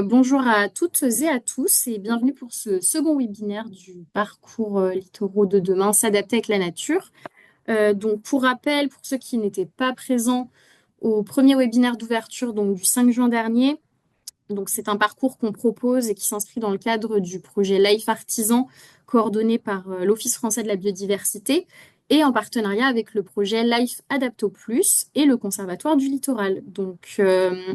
Bonjour à toutes et à tous et bienvenue pour ce second webinaire du parcours littoraux de demain, s'adapter avec la nature. Donc pour rappel, pour ceux qui n'étaient pas présents au premier webinaire d'ouverture donc du 5 juin dernier, donc c'est un parcours qu'on propose et qui s'inscrit dans le cadre du projet Life Artisan coordonné par l'Office français de la biodiversité et en partenariat avec le projet Life Adapto Plus et le Conservatoire du Littoral. Donc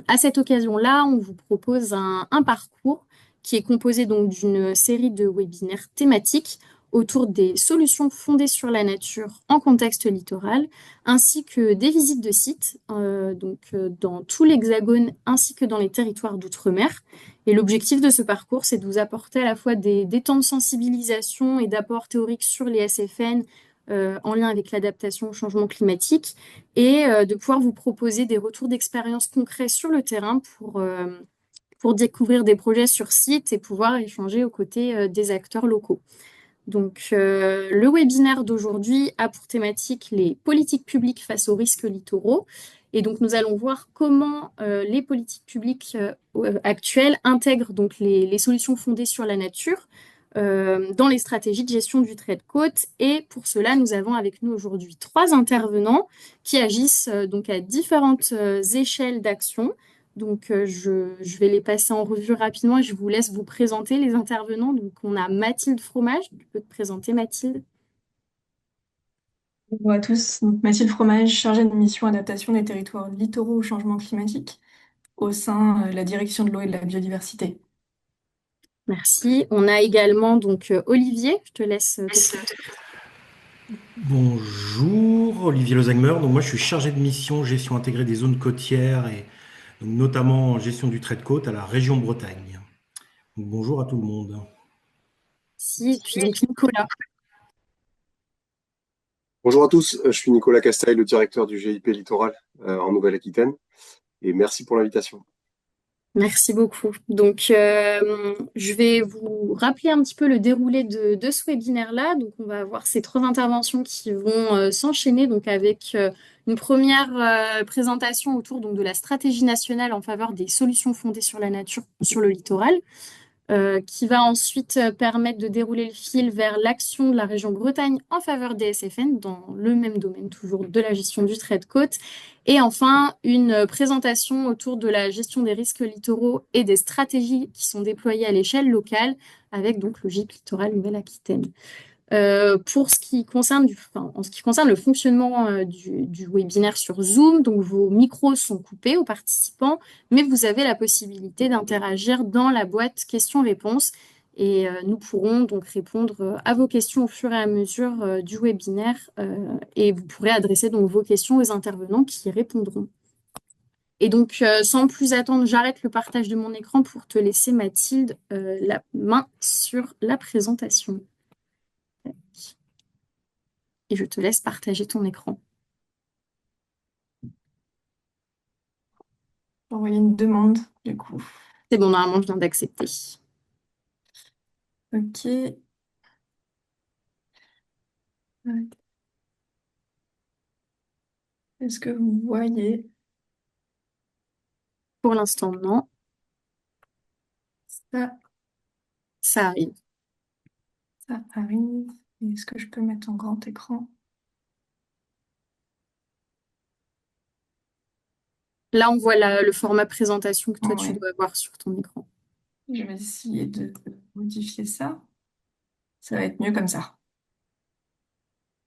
à cette occasion-là, on vous propose un parcours qui est composé donc d'une série de webinaires thématiques autour des solutions fondées sur la nature en contexte littoral, ainsi que des visites de sites dans tout l'Hexagone ainsi que dans les territoires d'outre-mer. Et l'objectif de ce parcours, c'est de vous apporter à la fois des temps de sensibilisation et d'apports théoriques sur les SFN en lien avec l'adaptation au changement climatique et de pouvoir vous proposer des retours d'expérience concrets sur le terrain pour découvrir des projets sur site et pouvoir échanger aux côtés des acteurs locaux. Donc, le webinaire d'aujourd'hui a pour thématique les politiques publiques face aux risques littoraux. Et donc, nous allons voir comment les politiques publiques actuelles intègrent donc les solutions fondées sur la nature dans les stratégies de gestion du trait de côte. Et pour cela, nous avons avec nous aujourd'hui trois intervenants qui agissent donc à différentes échelles d'action. Donc, je vais les passer en revue rapidement et je vous laisse vous présenter les intervenants. Donc, on a Mathilde Fromage. Tu peux te présenter, Mathilde? Bonjour à tous, donc Mathilde Fromage, chargée de mission adaptation des territoires littoraux au changement climatique au sein de la direction de l'eau et de la biodiversité. Merci. On a également donc Olivier. Je te laisse te présenter. Bonjour, Olivier Lozagmer. Donc moi, je suis chargé de mission gestion intégrée des zones côtières et donc notamment gestion du trait de côte à la région Bretagne. Donc, bonjour à tout le monde. Merci. Et puis donc Nicolas. Bonjour à tous, je suis Nicolas Castaille, le directeur du GIP Littoral en Nouvelle-Aquitaine, et merci pour l'invitation. Merci beaucoup. Donc, je vais vous rappeler un petit peu le déroulé de ce webinaire-là. Donc, on va avoir ces trois interventions qui vont s'enchaîner donc avec une première présentation autour donc, de la stratégie nationale en faveur des solutions fondées sur la nature sur le littoral. Qui va ensuite permettre de dérouler le fil vers l'action de la région Bretagne en faveur des SFN dans le même domaine toujours de la gestion du trait de côte. Et enfin, une présentation autour de la gestion des risques littoraux et des stratégies qui sont déployées à l'échelle locale avec donc le GIP Littoral Nouvelle-Aquitaine. Pour ce qui concerne en ce qui concerne le fonctionnement du webinaire sur Zoom, donc vos micros sont coupés aux participants, mais vous avez la possibilité d'interagir dans la boîte questions-réponses et nous pourrons donc répondre à vos questions au fur et à mesure du webinaire et vous pourrez adresser donc vos questions aux intervenants qui y répondront. Et donc, sans plus attendre, j'arrête le partage de mon écran pour te laisser, Mathilde, la main sur la présentation. Et je te laisse partager ton écran. Envoyer une demande, du coup. C'est bon, normalement, je viens d'accepter. Ok. Ouais. Est-ce que vous voyez Pour l'instant, non. ça? Ça arrive. Ça arrive. Est-ce que je peux mettre en grand écran? Là, on voit le format présentation que toi, tu Ouais. dois avoir sur ton écran. Je vais essayer de modifier ça. Ça va être mieux comme ça.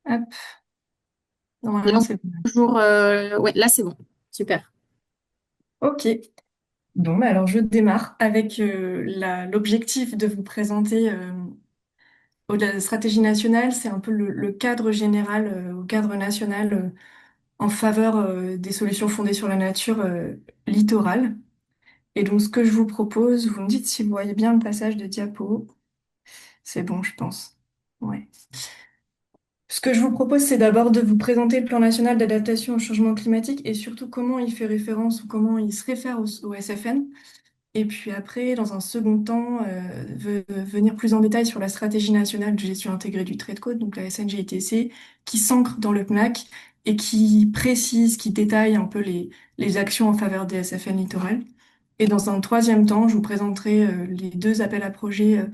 Hop. Là, Normalement, on c'est peut bon. toujours... Ouais, là, c'est bon. Super. Ok. Donc, bah alors je démarre avec l'objectif de vous présenter au-delà de la stratégie nationale, c'est un peu le cadre général, au cadre national en faveur des solutions fondées sur la nature littorale. Et donc ce que je vous propose, vous me dites si vous voyez bien le passage de diapo. C'est bon, je pense. Ouais. Ce que je vous propose, c'est d'abord de vous présenter le plan national d'adaptation au changement climatique et surtout comment il fait référence ou comment il se réfère au SFN. Et puis après, dans un second temps, venir plus en détail sur la stratégie nationale de gestion intégrée du trait de côte, donc la SNGITC, qui s'ancre dans le PNAC et qui précise, qui détaille un peu les actions en faveur des SFN littorales. Et dans un troisième temps, je vous présenterai les deux appels à projets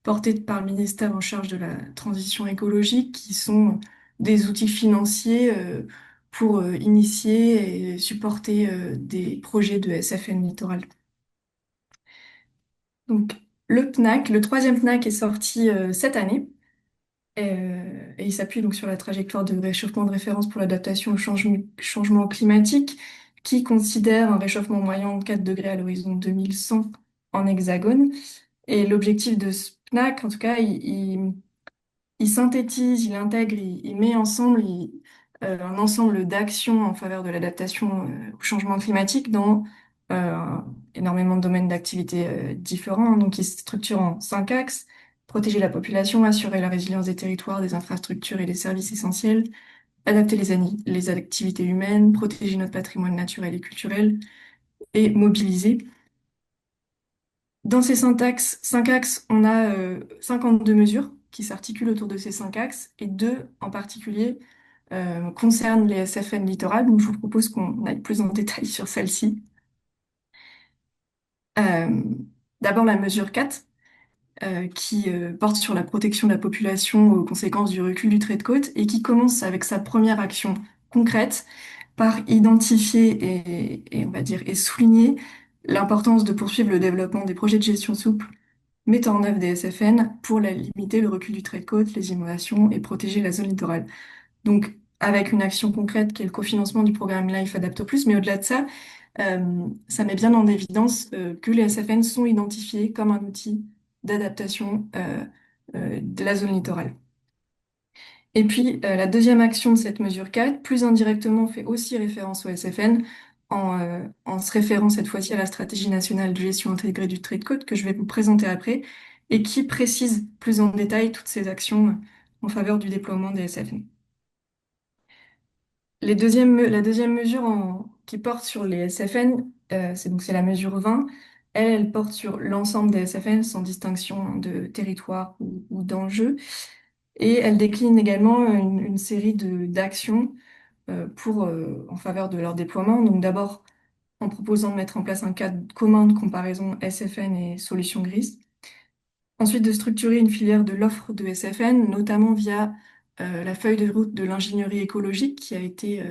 portés par le ministère en charge de la transition écologique, qui sont des outils financiers pour initier et supporter des projets de SFN littoral. Donc, le PNAC, le troisième PNAC est sorti cette année. Et il s'appuie donc sur la trajectoire de réchauffement de référence pour l'adaptation au changement climatique, qui considère un réchauffement moyen de 4 degrés à l'horizon 2100 en hexagone. Et l'objectif de ce PNAC, en tout cas, il synthétise, il intègre, il met ensemble un ensemble d'actions en faveur de l'adaptation au changement climatique dans euh, énormément de domaines d'activité différents. Donc, il se structure en 5 axes: protéger la population, assurer la résilience des territoires, des infrastructures et des services essentiels, adapter les activités humaines, protéger notre patrimoine naturel et culturel, et mobiliser. Dans ces 5 axes, on a 52 mesures qui s'articulent autour de ces 5 axes, et deux en particulier concernent les SFN littorales. Donc je vous propose qu'on aille plus en détail sur celle-ci. Euh, D'abord la mesure 4, qui porte sur la protection de la population aux conséquences du recul du trait de côte, et qui commence avec sa première action concrète par identifier et on va dire et souligner l'importance de poursuivre le développement des projets de gestion souple mettant en œuvre des SFN pour limiter le recul du trait de côte, les inondations et protéger la zone littorale. Donc, avec une action concrète qui est le cofinancement du programme LIFE Adapto Plus, mais au-delà de ça, ça met bien en évidence que les SFN sont identifiés comme un outil d'adaptation de la zone littorale. Et puis, la deuxième action de cette mesure 4, plus indirectement, fait aussi référence au SFN en se référant cette fois-ci à la stratégie nationale de gestion intégrée du trait de côte que je vais vous présenter après et qui précise plus en détail toutes ces actions en faveur du déploiement des SFN. La deuxième mesure qui porte sur les SFN, c'est la mesure 20. Elle porte sur l'ensemble des SFN sans distinction de territoire ou d'enjeu. Et elle décline également une série d'actions en faveur de leur déploiement. Donc d'abord en proposant de mettre en place un cadre commun de comparaison SFN et solutions grises. Ensuite de structurer une filière de l'offre de SFN, notamment via la feuille de route de l'ingénierie écologique qui a été,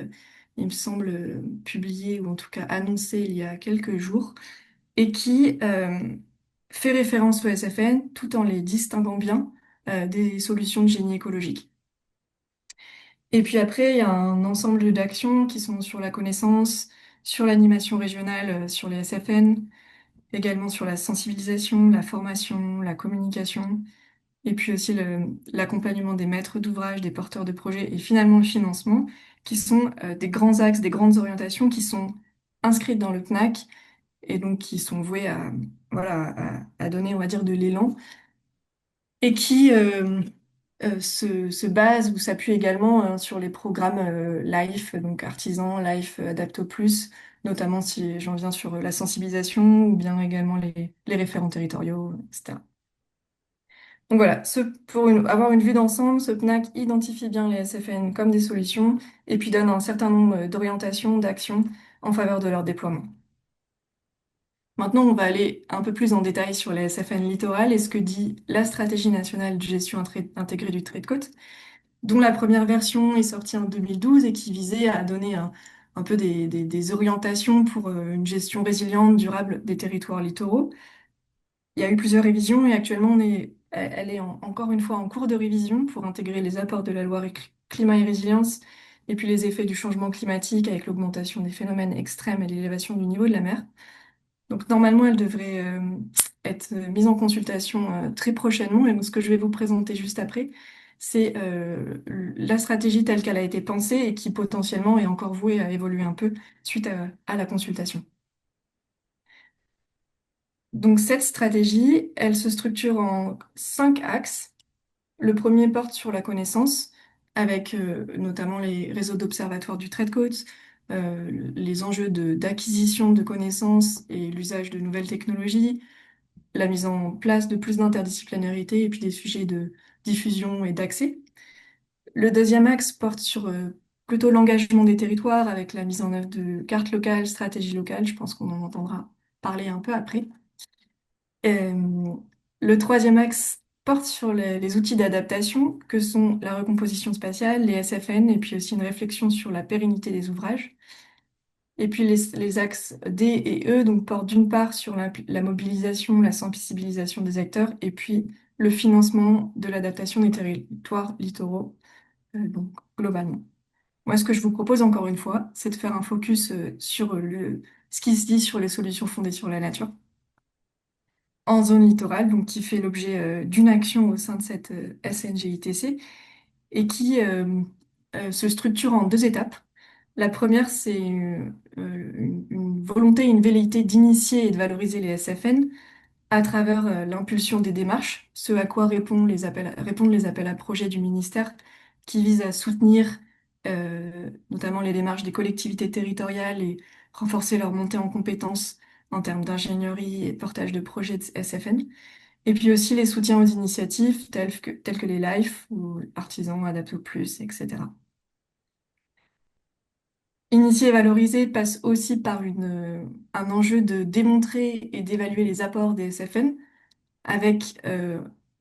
il me semble, publiée ou en tout cas annoncée il y a quelques jours et qui fait référence aux SFN tout en les distinguant bien des solutions de génie écologique. Et puis après, il y a un ensemble d'actions qui sont sur la connaissance, sur l'animation régionale, sur les SFN, également sur la sensibilisation, la formation, la communication, et puis aussi l'accompagnement des maîtres d'ouvrage, des porteurs de projets, et finalement le financement, qui sont des grands axes, des grandes orientations qui sont inscrites dans le PNAC, et donc qui sont vouées à, voilà, à donner, on va dire, de l'élan, et qui se base ou s'appuie également sur les programmes LIFE, donc Artisan, LIFE, Adapto Plus, notamment si j'en viens sur la sensibilisation ou bien également les référents territoriaux, etc. Donc voilà, pour avoir une vue d'ensemble, ce PNAC identifie bien les SFN comme des solutions et puis donne un certain nombre d'orientations, d'actions en faveur de leur déploiement. Maintenant, on va aller un peu plus en détail sur les SFN littorales et ce que dit la stratégie nationale de gestion intégrée du trait de côte, dont la première version est sortie en 2012 et qui visait à donner un peu des orientations pour une gestion résiliente, durable des territoires littoraux. Il y a eu plusieurs révisions et actuellement elle est encore une fois en cours de révision pour intégrer les apports de la loi climat et résilience et puis les effets du changement climatique avec l'augmentation des phénomènes extrêmes et l'élévation du niveau de la mer. Donc normalement, elle devrait être mise en consultation très prochainement. Et donc, ce que je vais vous présenter juste après, c'est la stratégie telle qu'elle a été pensée et qui potentiellement est encore vouée à évoluer un peu suite à la consultation. Donc cette stratégie, elle se structure en 5 axes. Le premier porte sur la connaissance, avec notamment les réseaux d'observatoires du trait de côte, les enjeux d'acquisition de connaissances et l'usage de nouvelles technologies, la mise en place de plus d'interdisciplinarité et puis des sujets de diffusion et d'accès. Le deuxième axe porte sur plutôt l'engagement des territoires avec la mise en œuvre de cartes locales, stratégies locales, je pense qu'on en entendra parler un peu après. Euh, le troisième axe porte sur les outils d'adaptation que sont la recomposition spatiale, les SFN, et puis aussi une réflexion sur la pérennité des ouvrages. Et puis les axes D et E donc, portent d'une part sur la mobilisation, la sensibilisation des acteurs, et puis le financement de l'adaptation des territoires littoraux, donc globalement. Moi, ce que je vous propose encore une fois, c'est de faire un focus sur ce qui se dit sur les solutions fondées sur la nature en zone littorale, donc qui fait l'objet d'une action au sein de cette SNGITC et qui se structure en deux étapes. La première, c'est une volonté, une velléité d'initier et de valoriser les SFN à travers l'impulsion des démarches, ce à quoi répondent les appels à projets du ministère qui visent à soutenir notamment les démarches des collectivités territoriales et renforcer leur montée en compétences en termes d'ingénierie et de portage de projets de SFN. Et puis aussi les soutiens aux initiatives telles que les LIFE ou Artisans, Adapto Plus, etc. Initier et valoriser passe aussi par un enjeu de démontrer et d'évaluer les apports des SFN avec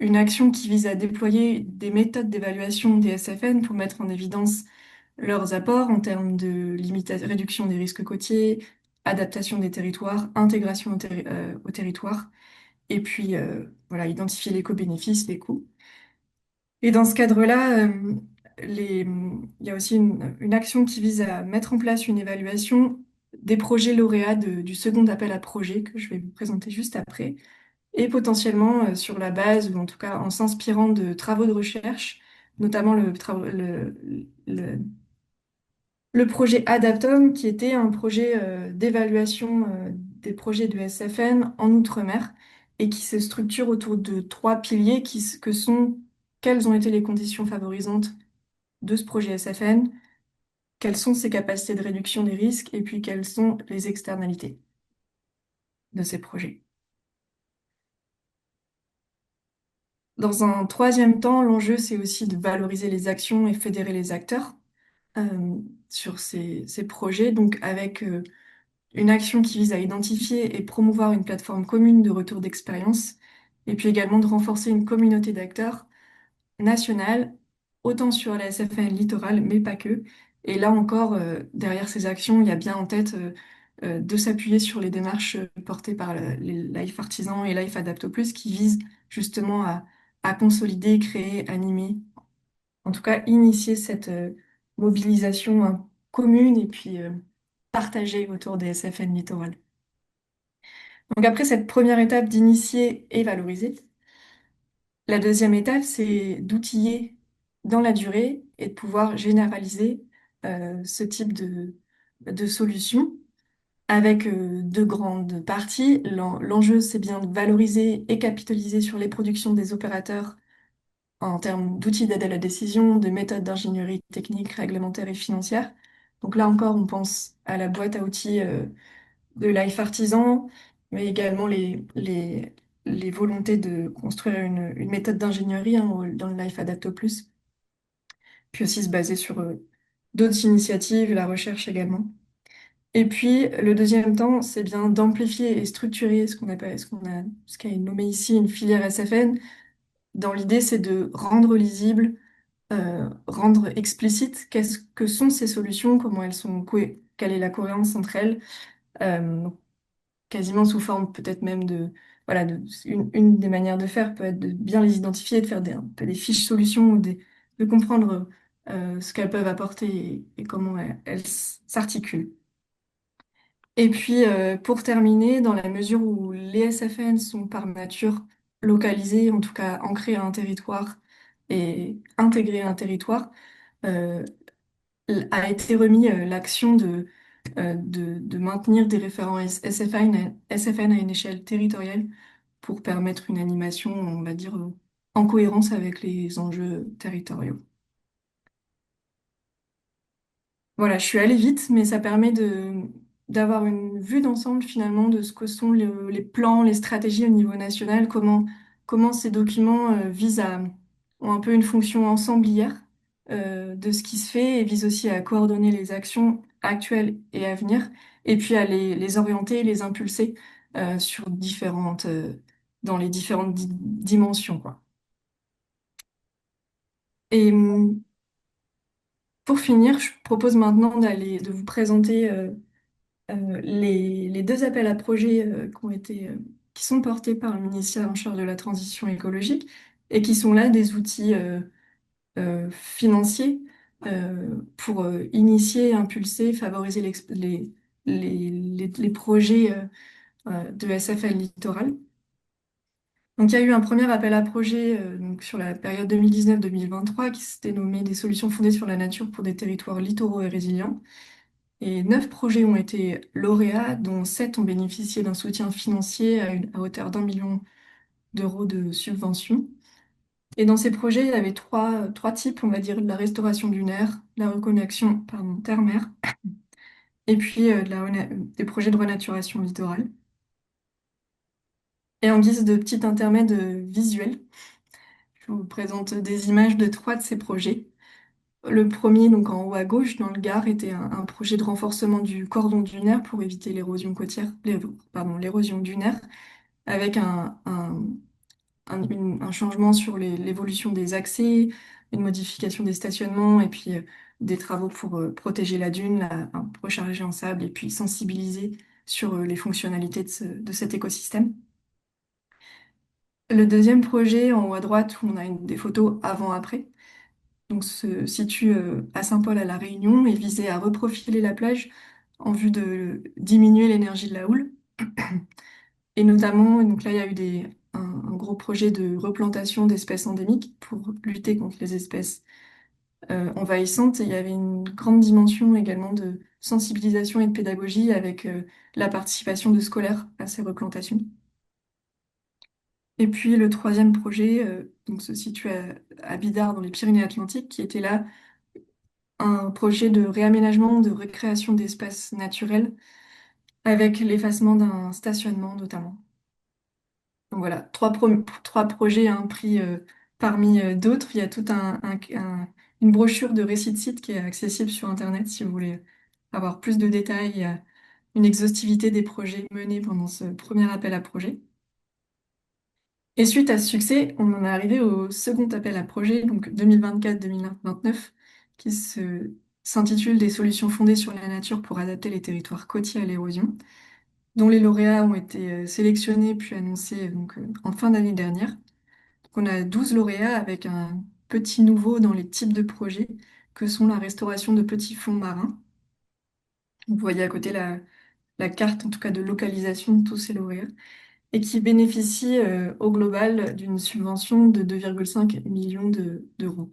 une action qui vise à déployer des méthodes d'évaluation des SFN pour mettre en évidence leurs apports en termes de réduction des risques côtiers, adaptation des territoires, intégration au territoire, et puis voilà, identifier l'éco-bénéfice, les coûts. Et dans ce cadre-là, il y a aussi une action qui vise à mettre en place une évaluation des projets lauréats du second appel à projet que je vais vous présenter juste après, et potentiellement sur la base, ou en tout cas en s'inspirant de travaux de recherche, notamment le projet Adaptom, qui était un projet d'évaluation des projets de SFN en Outre-mer, et qui se structure autour de trois piliers que sont quelles ont été les conditions favorisantes de ce projet SFN, quelles sont ses capacités de réduction des risques, et puis quelles sont les externalités de ces projets. Dans un troisième temps, l'enjeu, c'est aussi de valoriser les actions et fédérer les acteurs sur ces projets, donc avec une action qui vise à identifier et promouvoir une plateforme commune de retour d'expérience, et puis également de renforcer une communauté d'acteurs nationale, autant sur la SFN littorale, mais pas que. Et là encore, derrière ces actions, il y a bien en tête de s'appuyer sur les démarches portées par les Life Artisans et Life Adapto Plus qui visent justement à consolider, créer, animer, en tout cas initier cette mobilisation commune et puis partagée autour des SFN littorales. Donc après cette première étape d'initier et valoriser, la deuxième étape, c'est d'outiller dans la durée et de pouvoir généraliser ce type de solution avec deux grandes parties. L'enjeu, c'est bien de valoriser et capitaliser sur les productions des opérateurs en termes d'outils d'aide à la décision, de méthodes d'ingénierie technique, réglementaire et financière. Donc là encore, on pense à la boîte à outils de Life Artisan, mais également les volontés de construire une méthode d'ingénierie hein, dans le Life Adapto Plus, puis aussi se baser sur d'autres initiatives, la recherche également. Et puis, le deuxième temps, c'est bien d'amplifier et structurer ce qu'a nommé ici une filière SFN. Dans l'idée, c'est de rendre lisible, rendre explicite qu'est-ce que sont ces solutions, comment elles sont, quelle est la cohérence entre elles, euh, quasiment sous forme peut-être même voilà, une des manières de faire peut être de bien les identifier, de faire un peu des fiches solutions ou de comprendre ce qu'elles peuvent apporter et comment elles s'articulent. Et puis, pour terminer, dans la mesure où les SFN sont par nature localisés, en tout cas ancrés à un territoire et intégrés à un territoire, euh, a été remis l'action de maintenir des référents SFN à une échelle territoriale pour permettre une animation, on va dire, en cohérence avec les enjeux territoriaux. Voilà, je suis allée vite, mais ça permet d'avoir une vue d'ensemble finalement de ce que sont les plans, les stratégies au niveau national, comment ces documents ont un peu une fonction ensemblière de ce qui se fait et visent aussi à coordonner les actions actuelles et à venir, et puis à les orienter, les impulser dans les différentes dimensions, quoi. Et pour finir, je propose maintenant de vous présenter les deux appels à projets qui sont portés par le ministère en charge de la transition écologique et qui sont là des outils financiers pour initier, impulser, favoriser les projets de SFL littoral. Donc, il y a eu un premier appel à projet donc, sur la période 2019-2023 qui s'était nommé des solutions fondées sur la nature pour des territoires littoraux et résilients. Et 9 projets ont été lauréats, dont 7 ont bénéficié d'un soutien financier à hauteur d'1 million d'euros de subvention. Et dans ces projets, il y avait trois types, on va dire, de la restauration dunaire, la reconnexion, pardon, terre-mer, et puis des projets de renaturation littorale. Et en guise de petit intermède visuel, je vous présente des images de 3 de ces projets. Le premier, donc en haut à gauche, dans le Gard, était un projet de renforcement du cordon dunaire pour éviter l'érosion côtière, l'érosion dunaire, avec un changement sur l'évolution des accès, une modification des stationnements et puis des travaux pour protéger la dune, recharger en sable et puis sensibiliser sur les fonctionnalités de cet écosystème. Le deuxième projet en haut à droite où on a des photos avant-après, donc se situe à Saint-Paul à La Réunion et visait à reprofiler la plage en vue de diminuer l'énergie de la houle. Et notamment, donc là, il y a eu un gros projet de replantation d'espèces endémiques pour lutter contre les espèces envahissantes. Et il y avait une grande dimension également de sensibilisation et de pédagogie avec la participation de scolaires à ces replantations. Et puis le troisième projet donc, se situe à Bidart dans les Pyrénées-Atlantiques, qui était là un projet de réaménagement, de recréation d'espaces naturels avec l'effacement d'un stationnement notamment. Donc voilà, trois projets hein, pris parmi d'autres. Il y a toute une brochure de récits de site qui est accessible sur Internet si vous voulez avoir plus de détails. Il y a une exhaustivité des projets menés pendant ce premier appel à projet. Et suite à ce succès, on en est arrivé au second appel à projet, donc 2024-2029, qui s'intitule Des solutions fondées sur la nature pour adapter les territoires côtiers à l'érosion, dont les lauréats ont été sélectionnés puis annoncés donc, en fin d'année dernière. Donc, on a 12 lauréats avec un petit nouveau dans les types de projets, que sont la restauration de petits fonds marins. Vous voyez à côté la carte, en tout cas de localisation de tous ces lauréats et qui bénéficie au global d'une subvention de 2,5 millions d'euros.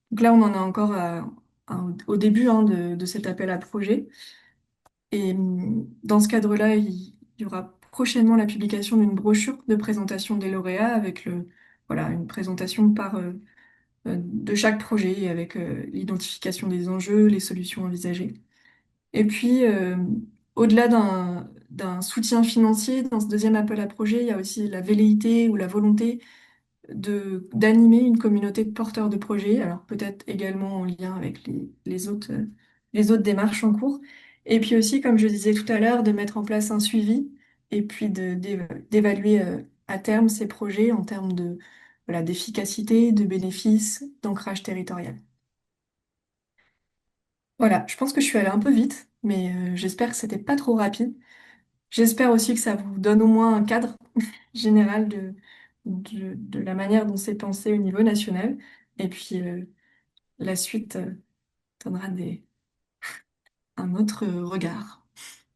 Donc là, on en est encore au début hein, de cet appel à projet. Et dans ce cadre-là, il y aura prochainement la publication d'une brochure de présentation des lauréats avec voilà, une présentation de chaque projet avec l'identification des enjeux, les solutions envisagées. Et puis, au-delà d'un soutien financier, dans ce deuxième appel à projet, il y a aussi la velléité ou la volonté d'animer une communauté de porteurs de projets, alors peut-être également en lien avec les autres démarches en cours. Et puis aussi, comme je disais tout à l'heure, de mettre en place un suivi et puis d'évaluer à terme ces projets en termes voilà, d'efficacité, de bénéfices, d'ancrage territorial. Voilà, je pense que je suis allée un peu vite, mais j'espère que c'était pas trop rapide. J'espère aussi que ça vous donne au moins un cadre général de la manière dont c'est pensé au niveau national. Et puis la suite donnera un autre regard.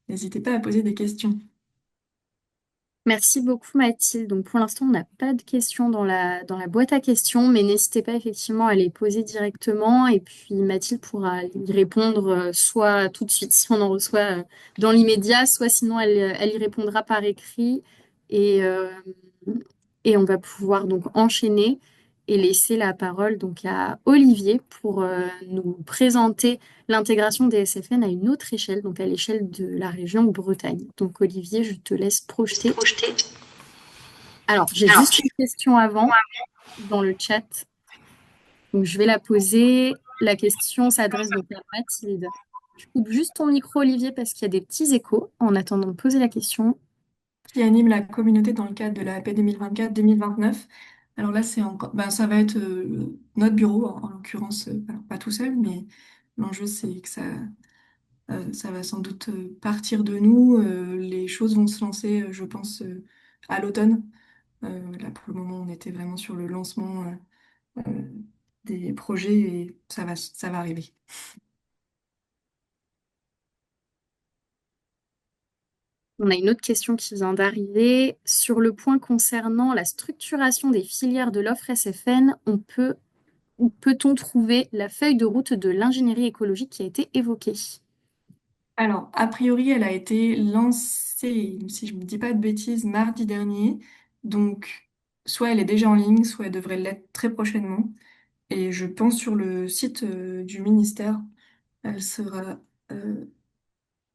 N'hésitez pas à poser des questions. Merci beaucoup Mathilde. Donc pour l'instant, on n'a pas de questions dans la boîte à questions, mais n'hésitez pas effectivement à les poser directement et puis Mathilde pourra y répondre soit tout de suite si on en reçoit dans l'immédiat, soit sinon elle y répondra par écrit et, euh, et on va pouvoir donc enchaîner et laisser la parole donc à Olivier pour nous présenter l'intégration des SFN à une autre échelle, donc à l'échelle de la région Bretagne. Donc Olivier, je te laisse projeter. Alors, j'ai juste une question avant dans le chat. Donc, je vais la poser. La question s'adresse donc à Mathilde. Je coupe juste ton micro, Olivier, parce qu'il y a des petits échos en attendant de poser la question. qui anime la communauté dans le cadre de la paix 2024-2029. Alors là, c'est encore, ben, ça va être notre bureau, en l'occurrence, alors pas tout seul, mais l'enjeu, c'est que ça va sans doute partir de nous. Les choses vont se lancer, je pense, à l'automne. Là, pour le moment, on était vraiment sur le lancement des projets et ça va arriver. On a une autre question qui vient d'arriver. Sur le point concernant la structuration des filières de l'offre SFN, où peut-on trouver la feuille de route de l'ingénierie écologique qui a été évoquée? Alors, a priori, elle a été lancée, si je ne me dis pas de bêtises, mardi dernier. Donc, soit elle est déjà en ligne, soit elle devrait l'être très prochainement. Et je pense sur le site du ministère, elle sera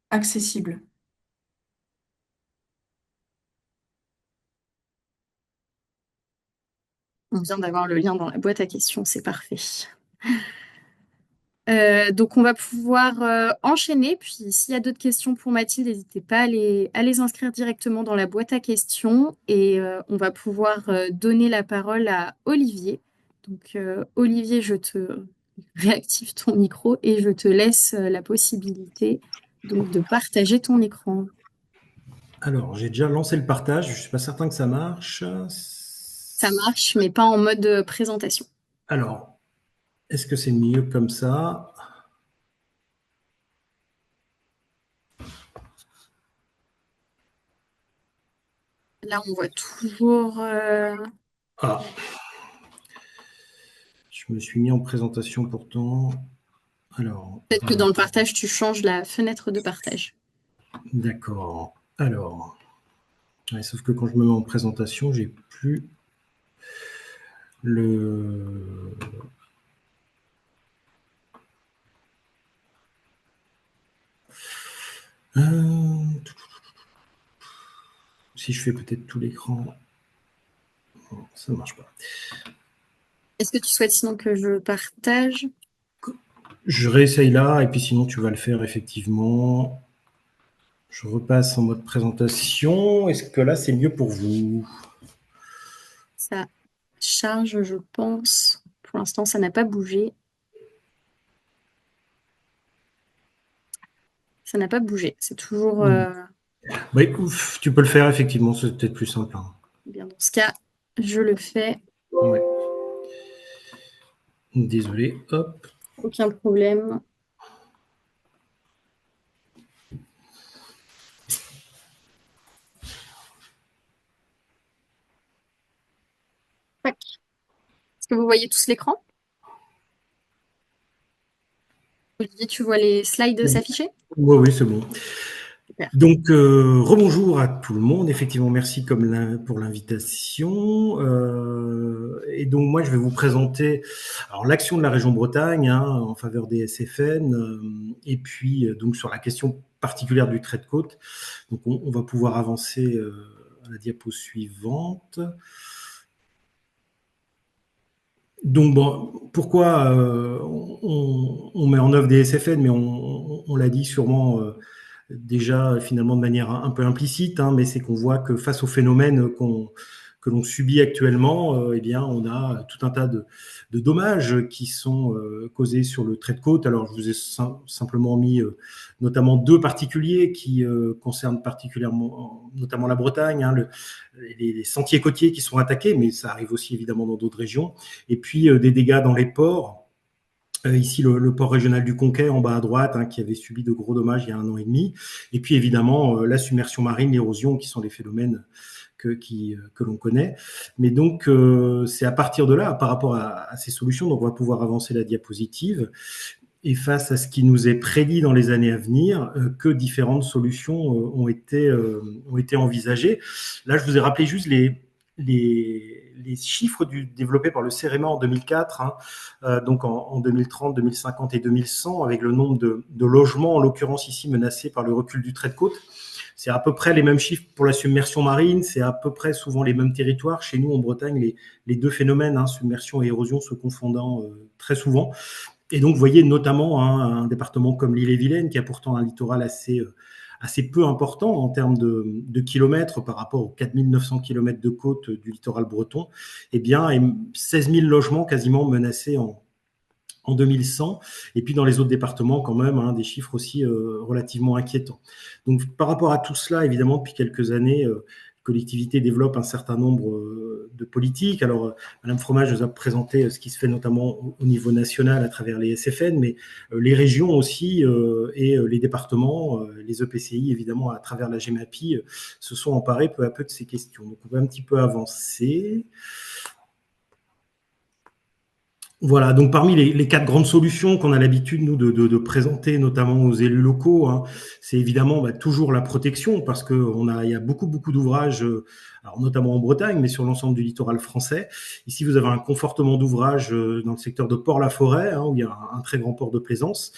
accessible. On vient d'avoir le lien dans la boîte à questions, c'est parfait. Donc on va pouvoir enchaîner, puis s'il y a d'autres questions pour Mathilde, n'hésitez pas à les inscrire directement dans la boîte à questions et on va pouvoir donner la parole à Olivier. Donc Olivier, je te réactive ton micro et je te laisse la possibilité donc de partager ton écran. Alors, j'ai déjà lancé le partage. Je ne suis pas certain que ça marche. Ça marche, mais pas en mode présentation. Alors, est-ce que c'est mieux comme ça? Là, on voit toujours. Ah, je me suis mis en présentation pourtant. Alors, Peut-être que dans le partage, tu changes la fenêtre de partage. d'accord. Alors, ouais, sauf que quand je me mets en présentation, j'ai plus le. Si je fais peut-être tout l'écran, ça ne marche pas. Est-ce que tu souhaites sinon que je partage? Je réessaye là, et puis sinon tu vas le faire effectivement. Je repasse en mode présentation. Est-ce que là, c'est mieux pour vous? Ça charge, je pense. Pour l'instant, ça n'a pas bougé. Ça n'a pas bougé. C'est toujours Bah, tu peux le faire effectivement, c'est peut-être plus simple. Hein. bien. Dans ce cas, je le fais. Ouais. Désolé, hop. Aucun problème. Tac. Est-ce que vous voyez tous l'écran? Olivier, tu vois les slides s'afficher? Oui, oui, c'est bon. Super. Donc, rebonjour à tout le monde. Effectivement, merci pour l'invitation. Et donc, moi, je vais vous présenter l'action de la région Bretagne en faveur des SFN, et puis donc sur la question particulière du trait de côte. Donc, on va pouvoir avancer à la diapo suivante. Donc, bon, pourquoi on met en œuvre des SFN, mais on l'a dit sûrement déjà finalement de manière un peu implicite, mais c'est qu'on voit que face aux phénomènes que l'on subit actuellement, eh bien, on a tout un tas de dommages qui sont causés sur le trait de côte. Alors, je vous ai simplement mis notamment deux particuliers qui concernent particulièrement, notamment la Bretagne, les sentiers côtiers qui sont attaqués, mais ça arrive aussi évidemment dans d'autres régions. Et puis des dégâts dans les ports. Ici, le port régional du Conquet, en bas à droite, qui avait subi de gros dommages il y a 1 an et demi. Et puis, évidemment, la submersion marine, l'érosion, qui sont les phénomènes que l'on connaît. Mais donc, c'est à partir de là, par rapport à ces solutions, donc on va pouvoir avancer la diapositive. Et face à ce qui nous est prédit dans les années à venir, que différentes solutions ont été envisagées. Là, je vous ai rappelé juste les chiffres développés par le CEREMA en 2004, donc en 2030, 2050 et 2100, avec le nombre de logements, en l'occurrence ici menacés par le recul du trait de côte. C'est à peu près les mêmes chiffres pour la submersion marine, c'est à peu près souvent les mêmes territoires. Chez nous, en Bretagne, les deux phénomènes, submersion et érosion, se confondant très souvent. Et donc, vous voyez notamment un département comme l'Ille-et-Vilaine, qui a pourtant un littoral assez peu important en termes de kilomètres par rapport aux 4900 kilomètres de côte du littoral breton, eh bien, 16 000 logements quasiment menacés en 2100, et puis dans les autres départements quand même, des chiffres aussi relativement inquiétants. Donc par rapport à tout cela, évidemment, depuis quelques années, les collectivités développent un certain nombre de politiques. Alors, Madame Fromage nous a présenté ce qui se fait notamment au niveau national à travers les SFN, mais les régions aussi et les départements, les EPCI, évidemment, à travers la GEMAPI, se sont emparés peu à peu de ces questions. Donc on va un petit peu avancer. Voilà, donc parmi les 4 grandes solutions qu'on a l'habitude, nous, de présenter, notamment aux élus locaux, c'est évidemment toujours la protection, parce qu'il y a beaucoup d'ouvrages, alors notamment en Bretagne, mais sur l'ensemble du littoral français. Ici, vous avez un confortement d'ouvrages dans le secteur de Port-la-Forêt, où il y a un très grand port de plaisance,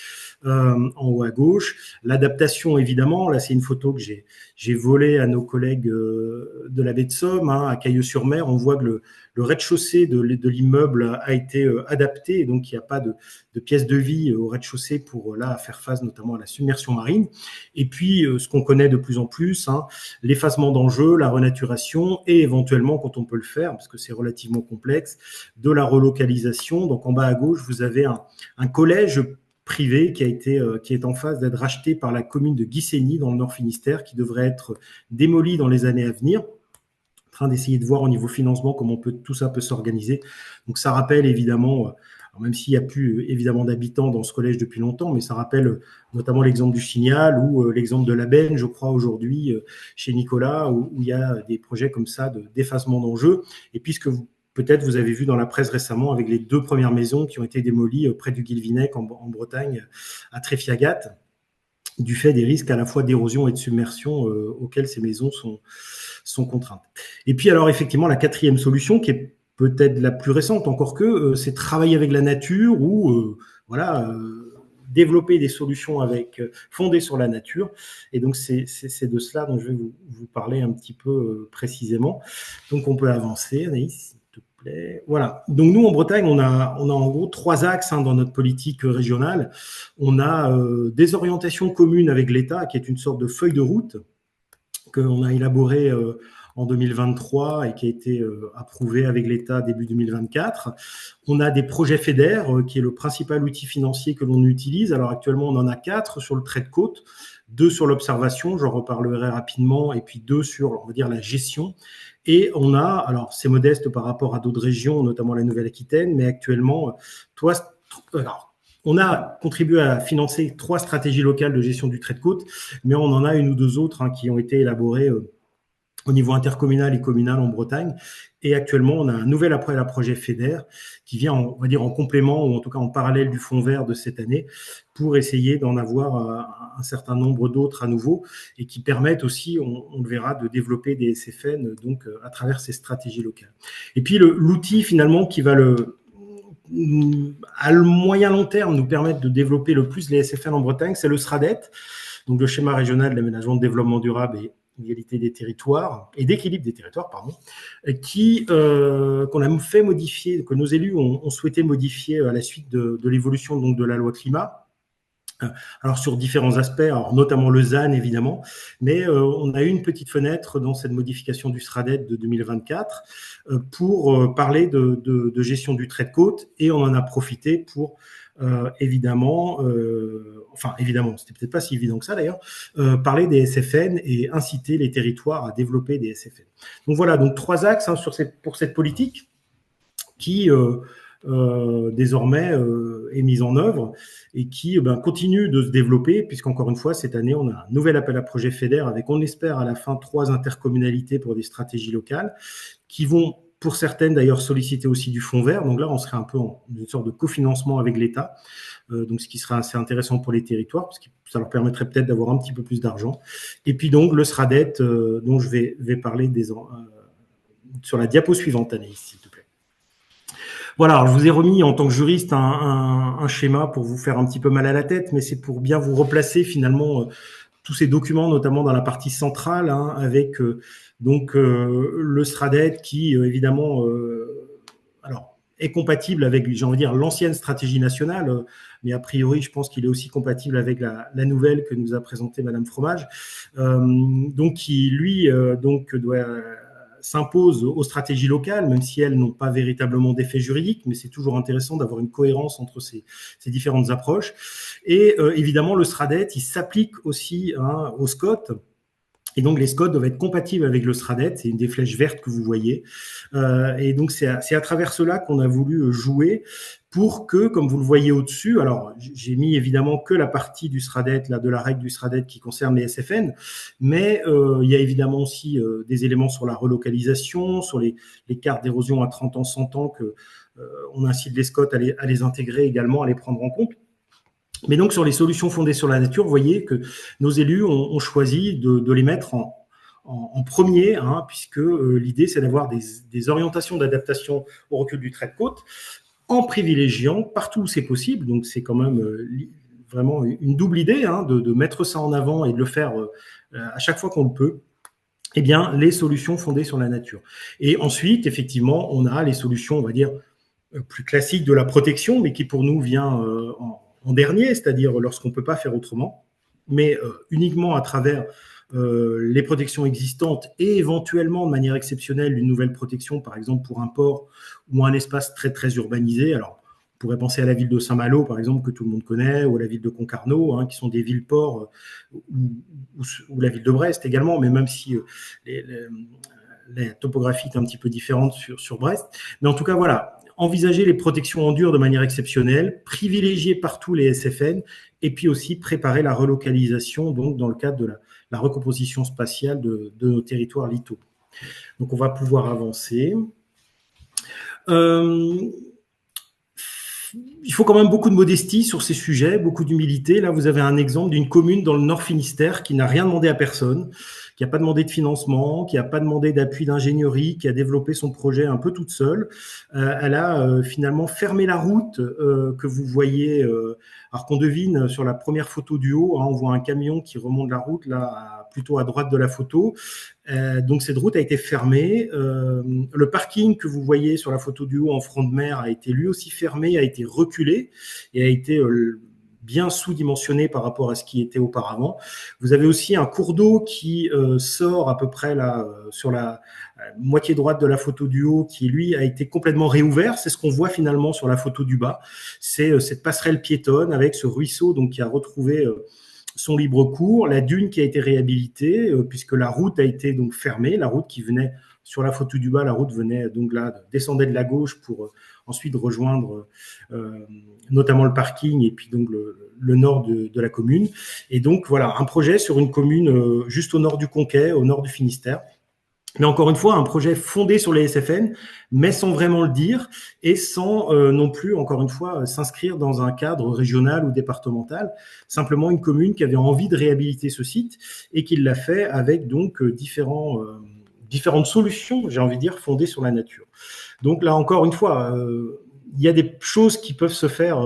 en haut à gauche. L'adaptation, évidemment, là, c'est une photo que j'ai volée à nos collègues de la baie de Somme, à Cailleux-sur-Mer. On voit que le rez-de-chaussée de l'immeuble a été adapté, et donc il n'y a pas de pièces de vie au rez-de-chaussée pour faire face notamment à la submersion marine. Et puis, ce qu'on connaît de plus en plus, l'effacement d'enjeux, la renaturation, et éventuellement, quand on peut le faire, parce que c'est relativement complexe, de la relocalisation. Donc en bas à gauche, vous avez un collège privé qui est en phase d'être racheté par la commune de Guissény dans le Nord Finistère, qui devrait être démoli dans les années à venir. En train d'essayer de voir au niveau financement comment tout ça peut s'organiser. Donc ça rappelle évidemment, même s'il n'y a plus évidemment d'habitants dans ce collège depuis longtemps, mais ça rappelle notamment l'exemple du Chignal ou l'exemple de la Benne, je crois aujourd'hui chez Nicolas, où il y a des projets comme ça d'effacement d'enjeux. Et puis ce que peut-être vous avez vu dans la presse récemment avec les 2 premières maisons qui ont été démolies près du Guilvinec en Bretagne, à Tréfiagat, du fait des risques à la fois d'érosion et de submersion auxquels ces maisons sont contraintes. Et puis alors effectivement, la 4e solution, qui est peut-être la plus récente, encore que, c'est travailler avec la nature ou développer des solutions fondées sur la nature. Et donc c'est de cela dont je vais vous parler un petit peu précisément. Donc on peut avancer, Anaïs. Voilà. Donc nous en Bretagne, on a en gros 3 axes dans notre politique régionale. On a des orientations communes avec l'État, qui est une sorte de feuille de route qu'on a élaborée en 2023 et qui a été approuvée avec l'État début 2024. On a des projets FEDER, qui est le principal outil financier que l'on utilise. Alors actuellement, on en a 4 sur le trait de côte, 2 sur l'observation, j'en reparlerai rapidement, et puis 2 sur, on va dire, la gestion. Et on a, alors c'est modeste par rapport à d'autres régions, notamment la Nouvelle-Aquitaine, mais actuellement, on a contribué à financer 3 stratégies locales de gestion du trait de côte, mais on en a 1 ou 2 autres qui ont été élaborées au niveau intercommunal et communal en Bretagne. Et actuellement, on a un nouvel appel à projet FEDER qui vient, on va dire, en complément ou en tout cas en parallèle du fonds vert de cette année pour essayer d'en avoir un certain nombre d'autres à nouveau et qui permettent aussi, on le verra, de développer des SFN donc à travers ces stratégies locales. Et puis l'outil finalement qui va à le moyen long terme nous permettre de développer le plus les SFN en Bretagne, c'est le SRADET, donc le schéma régional d'aménagement de développement durable et d'égalité des territoires et d'équilibre des territoires, qu'on a fait modifier, que nos élus ont souhaité modifier à la suite de l'évolution donc de la loi climat. Alors sur différents aspects, alors notamment le ZAN évidemment, mais on a eu une petite fenêtre dans cette modification du SRADET de 2024 pour parler de gestion du trait de côte, et on en a profité pour évidemment, c'était peut-être pas si évident que ça d'ailleurs, parler des SFN et inciter les territoires à développer des SFN. Donc voilà, donc 3 axes pour cette politique qui désormais est mise en œuvre et qui continue de se développer, puisqu'encore une fois, cette année, on a un nouvel appel à projet FEDER avec, on espère, à la fin 3 intercommunalités pour des stratégies locales qui vont, pour certaines d'ailleurs, solliciter aussi du fonds vert. Donc là, on serait un peu en une sorte de cofinancement avec l'État, donc ce qui sera assez intéressant pour les territoires, parce que ça leur permettrait peut-être d'avoir un petit peu plus d'argent. Et puis donc le SRADET, dont je vais parler sur la diapo suivante, Anaïs, s'il te plaît. Voilà, alors je vous ai remis en tant que juriste un schéma pour vous faire un petit peu mal à la tête, mais c'est pour bien vous replacer finalement tous ces documents, notamment dans la partie centrale, avec le SRADET qui, évidemment, est compatible avec, j'ai envie de dire, l'ancienne stratégie nationale, mais a priori, je pense qu'il est aussi compatible avec la nouvelle que nous a présentée Madame Fromage, donc qui, lui, donc s'impose aux stratégies locales, même si elles n'ont pas véritablement d'effet juridique, mais c'est toujours intéressant d'avoir une cohérence entre ces différentes approches. Et évidemment, le SRADET, il s'applique aussi au SCOT. Et donc, les SCOT doivent être compatibles avec le SRADET. C'est une des flèches vertes que vous voyez. Et donc, c'est à travers cela qu'on a voulu jouer pour que, comme vous le voyez au-dessus, alors j'ai mis évidemment que la partie du SRADET, là, de la règle du SRADET qui concerne les SFN, mais il y a évidemment aussi des éléments sur la relocalisation, sur les cartes d'érosion à 30 ans, 100 ans, on incite les SCOT à les intégrer également, à les prendre en compte. Mais donc, sur les solutions fondées sur la nature, vous voyez que nos élus ont choisi de les mettre en premier, puisque l'idée, c'est d'avoir des orientations d'adaptation au recul du trait de côte en privilégiant partout où c'est possible. Donc, c'est quand même vraiment une double idée de mettre ça en avant et de le faire à chaque fois qu'on le peut. Eh bien, les solutions fondées sur la nature. Et ensuite, effectivement, on a les solutions, on va dire, plus classiques de la protection, mais qui pour nous vient en dernier, c'est-à-dire lorsqu'on ne peut pas faire autrement, mais uniquement à travers les protections existantes et éventuellement de manière exceptionnelle une nouvelle protection, par exemple pour un port ou un espace très très urbanisé. Alors, on pourrait penser à la ville de Saint-Malo, par exemple, que tout le monde connaît, ou à la ville de Concarneau, qui sont des villes-ports, ou la ville de Brest également, mais même si la topographie est un petit peu différente sur Brest. Mais en tout cas, voilà, envisager les protections en dur de manière exceptionnelle, privilégier partout les SFN, et puis aussi préparer la relocalisation, donc dans le cadre de la recomposition spatiale de nos territoires littoraux. Donc, on va pouvoir avancer. Il faut quand même beaucoup de modestie sur ces sujets, beaucoup d'humilité. Là, vous avez un exemple d'une commune dans le Nord Finistère qui n'a rien demandé à personne, qui n'a pas demandé de financement, qui n'a pas demandé d'appui d'ingénierie, qui a développé son projet un peu toute seule. Elle a finalement fermé la route que vous voyez, alors qu'on devine sur la première photo du haut, on voit un camion qui remonte la route, là, plutôt à droite de la photo. Donc, cette route a été fermée. Le parking que vous voyez sur la photo du haut en front de mer a été lui aussi fermé, a été reculé et a été bien sous-dimensionné par rapport à ce qui était auparavant. Vous avez aussi un cours d'eau qui sort à peu près là sur la moitié droite de la photo du haut, qui lui a été complètement réouvert. C'est ce qu'on voit finalement sur la photo du bas. C'est cette passerelle piétonne avec ce ruisseau donc qui a retrouvé son libre cours, la dune qui a été réhabilitée puisque la route a été donc fermée, la route qui venait sur la photo du bas, la route venait donc là, descendait de la gauche pour ensuite rejoindre notamment le parking et puis donc le nord de la commune. Et donc voilà, un projet sur une commune juste au nord du Conquet, au nord du Finistère. Mais encore une fois, un projet fondé sur les SFN, mais sans vraiment le dire et sans non plus, encore une fois, s'inscrire dans un cadre régional ou départemental. Simplement une commune qui avait envie de réhabiliter ce site et qui l'a fait avec donc différentes solutions, j'ai envie de dire, fondées sur la nature. Donc là, encore une fois, il y a des choses qui peuvent se faire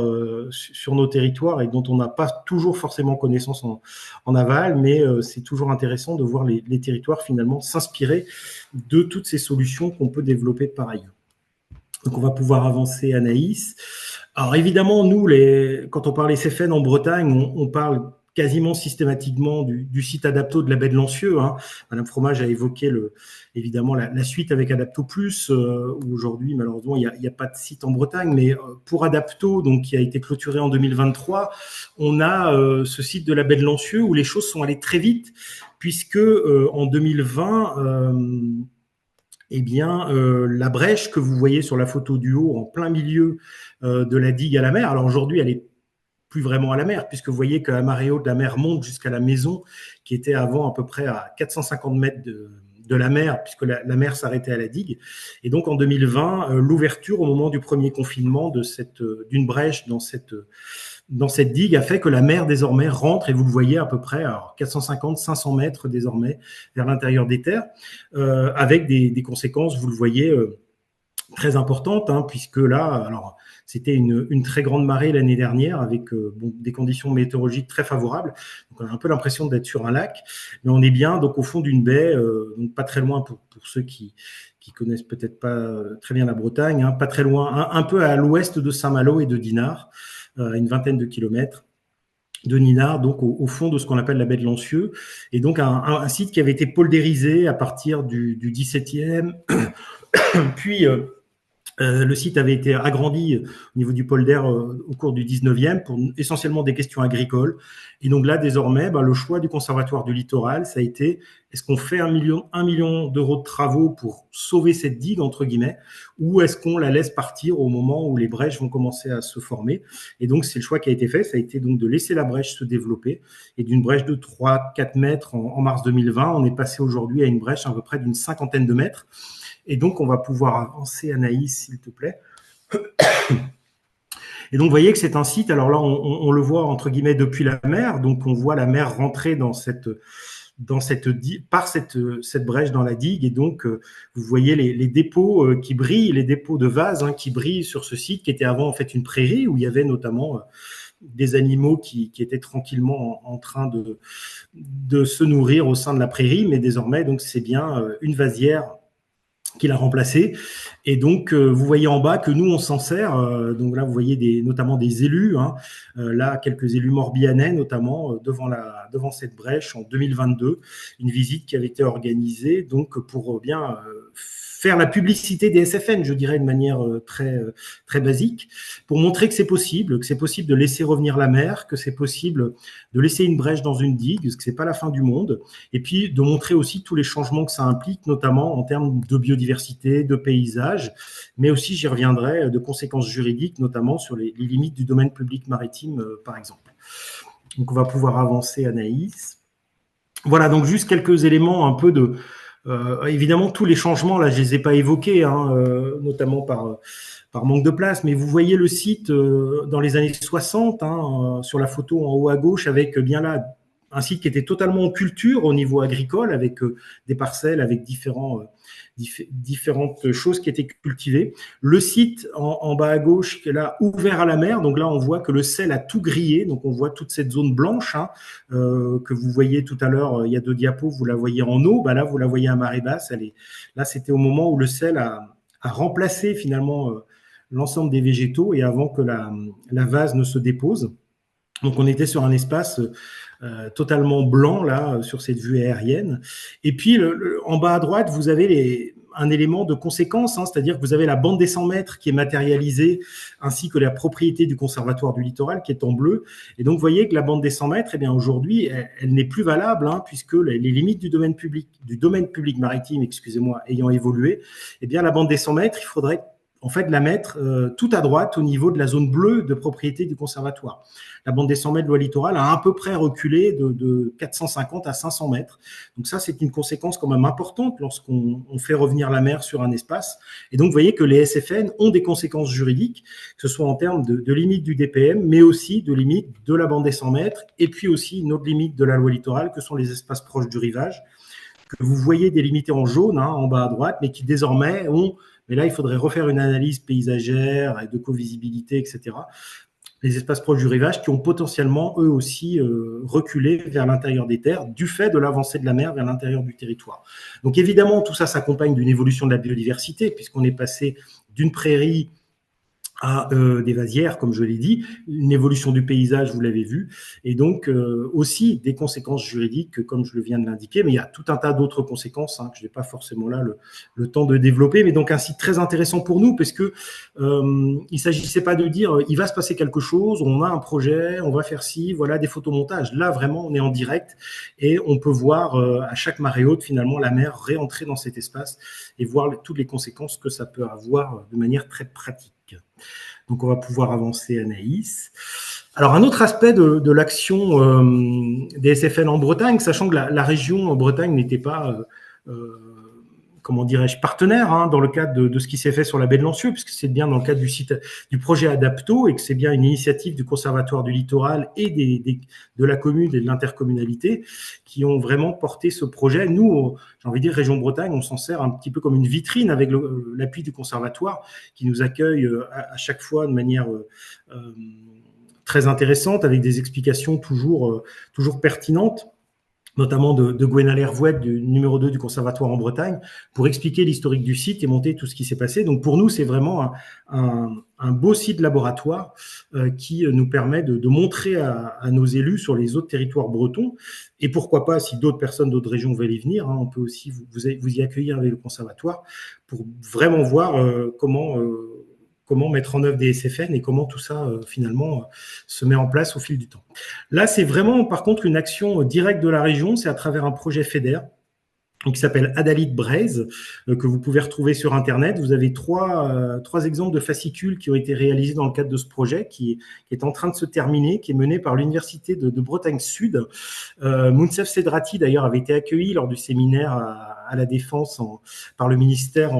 sur nos territoires et dont on n'a pas toujours forcément connaissance en aval, mais c'est toujours intéressant de voir les territoires finalement s'inspirer de toutes ces solutions qu'on peut développer par ailleurs. Donc, on va pouvoir avancer, Anaïs. Alors, évidemment, nous, quand on parle SFN en Bretagne, on parle quasiment systématiquement du site Adapto de la baie de Lancieux. Madame Fromage a évoqué évidemment la suite avec Adapto Plus, où aujourd'hui, malheureusement, il n'y a pas de site en Bretagne, mais pour Adapto, donc, qui a été clôturé en 2023, on a ce site de la baie de Lancieux où les choses sont allées très vite, puisque en 2020, la brèche que vous voyez sur la photo du haut, en plein milieu de la digue à la mer, alors aujourd'hui, elle est plus vraiment à la mer, puisque vous voyez que la marée haute de la mer monte jusqu'à la maison, qui était avant à peu près à 450 mètres de la mer, puisque la mer s'arrêtait à la digue. Et donc, en 2020, l'ouverture au moment du premier confinement d'une brèche dans cette digue a fait que la mer désormais rentre, et vous le voyez à peu près à 450-500 mètres désormais vers l'intérieur des terres, avec des conséquences, vous le voyez, très importantes, puisque là, alors c'était une très grande marée l'année dernière avec des conditions météorologiques très favorables. Donc on a un peu l'impression d'être sur un lac, mais on est bien donc au fond d'une baie, donc pas très loin pour ceux qui connaissent peut-être pas très bien la Bretagne, hein, pas très loin, un peu à l'ouest de Saint-Malo et de Dinard, une vingtaine de kilomètres de Ninard, donc au fond de ce qu'on appelle la baie de Lancieux, et donc un site qui avait été poldérisé à partir du XVIIe, puis le site avait été agrandi au niveau du polder au cours du 19e pour essentiellement des questions agricoles. Et donc là, désormais, le choix du Conservatoire du littoral, ça a été, est-ce qu'on fait 1 million d'euros de travaux pour sauver cette digue, entre guillemets, ou est-ce qu'on la laisse partir au moment où les brèches vont commencer à se former? Et donc, c'est le choix qui a été fait. Ça a été donc de laisser la brèche se développer. Et d'une brèche de 3-4 mètres en mars 2020, on est passé aujourd'hui à une brèche à peu près d'une 50aine de mètres. Et donc, on va pouvoir avancer, Anaïs, s'il te plaît. Et donc, vous voyez que c'est un site, alors là, on le voit, entre guillemets, depuis la mer. Donc, on voit la mer rentrer par cette brèche dans la digue. Et donc, vous voyez les dépôts qui brillent, les dépôts de vases qui brillent sur ce site, qui était avant, en fait, une prairie, où il y avait notamment des animaux qui étaient tranquillement en train de se nourrir au sein de la prairie. Mais désormais, donc, c'est bien une vasière qui l'a remplacé. Et donc, vous voyez en bas que nous, on s'en sert. Donc là, vous voyez notamment des élus. Là, quelques élus morbihanais, notamment devant cette brèche en 2022. Une visite qui avait été organisée donc pour bien faire la publicité des SFN, je dirais, de manière très basique, pour montrer que c'est possible de laisser revenir la mer, que c'est possible de laisser une brèche dans une digue, que c'est pas la fin du monde, et puis de montrer aussi tous les changements que ça implique, notamment en termes de biodiversité, de paysage, mais aussi, j'y reviendrai, de conséquences juridiques, notamment sur les limites du domaine public maritime, par exemple. Donc, on va pouvoir avancer, Anaïs. Voilà, donc juste quelques éléments un peu de... évidemment, tous les changements, là, je ne les ai pas évoqués, notamment par manque de place, mais vous voyez le site dans les années 60, sur la photo en haut à gauche, avec bien là un site qui était totalement en culture au niveau agricole, avec des parcelles, avec différentes choses qui étaient cultivées. Le site en bas à gauche, qui est là, ouvert à la mer, donc là, on voit que le sel a tout grillé, donc on voit toute cette zone blanche que vous voyez tout à l'heure, il y a 2 diapos, vous la voyez en eau, là, vous la voyez à marée basse, là, c'était au moment où le sel a remplacé finalement l'ensemble des végétaux et avant que la vase ne se dépose. Donc, on était sur un espace totalement blanc, là, sur cette vue aérienne. Et puis, en bas à droite, vous avez un élément de conséquence, c'est-à-dire que vous avez la bande des 100 mètres qui est matérialisée, ainsi que la propriété du Conservatoire du littoral qui est en bleu. Et donc, vous voyez que la bande des 100 mètres, eh bien, aujourd'hui, elle n'est plus valable, puisque les limites du domaine public maritime, excusez-moi, ayant évolué, eh bien, la bande des 100 mètres, il faudrait en fait la mettre tout à droite au niveau de la zone bleue de propriété du Conservatoire. La bande des 100 mètres de loi littorale a à peu près reculé de 450 à 500 mètres. Donc ça, c'est une conséquence quand même importante lorsqu'on fait revenir la mer sur un espace. Et donc, vous voyez que les SFN ont des conséquences juridiques, que ce soit en termes de limite du DPM, mais aussi de limite de la bande des 100 mètres, et puis aussi une autre limite de la loi littorale, que sont les espaces proches du rivage, que vous voyez délimité en jaune, en bas à droite, mais qui désormais ont... Mais là, il faudrait refaire une analyse paysagère et de co-visibilité, etc. Les espaces proches du rivage qui ont potentiellement, eux aussi, reculé vers l'intérieur des terres du fait de l'avancée de la mer vers l'intérieur du territoire. Donc évidemment, tout ça s'accompagne d'une évolution de la biodiversité, puisqu'on est passé d'une prairie à des vasières, comme je l'ai dit, une évolution du paysage, vous l'avez vu, et donc aussi des conséquences juridiques, comme je le viens de l'indiquer, mais il y a tout un tas d'autres conséquences que je n'ai pas forcément là le temps de développer, mais donc un site très intéressant pour nous, parce que il ne s'agissait pas de dire il va se passer quelque chose, on a un projet, on va faire ci, voilà des photomontages. Là, vraiment, on est en direct et on peut voir à chaque marée haute, finalement, la mer réentrer dans cet espace et voir toutes les conséquences que ça peut avoir de manière très pratique. Donc, on va pouvoir avancer, Anaïs. Alors, un autre aspect de l'action des SFN en Bretagne, sachant que la région en Bretagne n'était pas comment dirais-je, partenaire hein, dans le cadre de ce qui s'est fait sur la baie de Lancieux, puisque c'est bien dans le cadre du projet Adapto et que c'est bien une initiative du Conservatoire du Littoral et de la commune et de l'intercommunalité qui ont vraiment porté ce projet. Nous, j'ai envie de dire, Région Bretagne, on s'en sert un petit peu comme une vitrine avec l'appui du Conservatoire qui nous accueille à chaque fois de manière très intéressante avec des explications toujours pertinentes, notamment de Gwenal Hervouet, du numéro 2 du Conservatoire en Bretagne, pour expliquer l'historique du site et monter tout ce qui s'est passé. Donc pour nous, c'est vraiment un beau site laboratoire qui nous permet de montrer à nos élus sur les autres territoires bretons, et pourquoi pas, si d'autres personnes d'autres régions veulent y venir, hein, on peut aussi vous y accueillir avec le Conservatoire pour vraiment voir comment mettre en œuvre des SFN et comment tout ça, finalement, se met en place au fil du temps. Là, c'est vraiment, par contre, une action directe de la région. C'est à travers un projet FEDER qui s'appelle Adalid Braise, que vous pouvez retrouver sur Internet. Vous avez trois exemples de fascicules qui ont été réalisés dans le cadre de ce projet, qui est en train de se terminer, qui est mené par l'Université de Bretagne Sud. Mounsef Sedrati, d'ailleurs, avait été accueilli lors du séminaire à la Défense par le ministère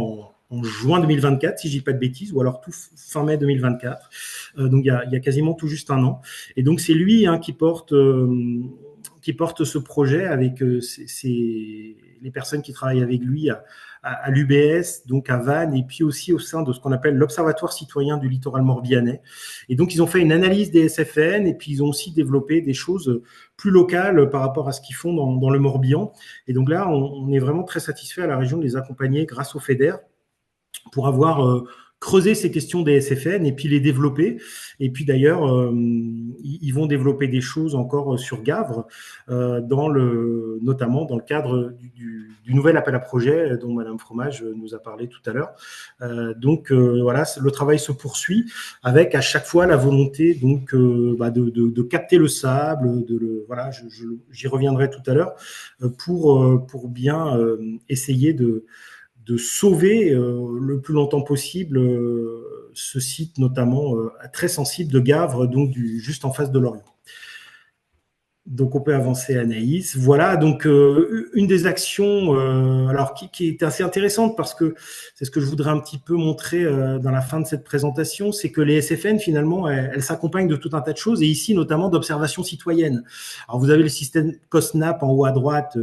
en juin 2024, si je dis pas de bêtises, ou alors tout fin mai 2024. Donc, il y a quasiment tout juste un an. Et donc, c'est lui hein, qui porte ce projet avec les personnes qui travaillent avec lui à l'UBS, donc à Vannes, et puis aussi au sein de ce qu'on appelle l'Observatoire citoyen du littoral morbihanais. Et donc, ils ont fait une analyse des SFN, et puis ils ont aussi développé des choses plus locales par rapport à ce qu'ils font dans le Morbihan. Et donc là, on est vraiment très satisfait à la région de les accompagner grâce au FEDER pour avoir creuser ces questions des SFN et puis les développer. Et puis d'ailleurs, ils vont développer des choses encore sur Gavre, notamment dans le cadre du nouvel appel à projet dont Madame Fromage nous a parlé tout à l'heure. Donc voilà, le travail se poursuit avec à chaque fois la volonté donc de capter le sable, voilà, j'y reviendrai tout à l'heure pour bien essayer de sauver le plus longtemps possible ce site, notamment très sensible de Gavre, donc juste en face de Lorient. Donc, on peut avancer, Anaïs. Voilà, donc une des actions alors qui est assez intéressante parce que c'est ce que je voudrais un petit peu montrer dans la fin de cette présentation, c'est que les SFN, finalement, elles s'accompagnent de tout un tas de choses et ici, notamment d'observation citoyenne. Alors, vous avez le système COSNAP en haut à droite,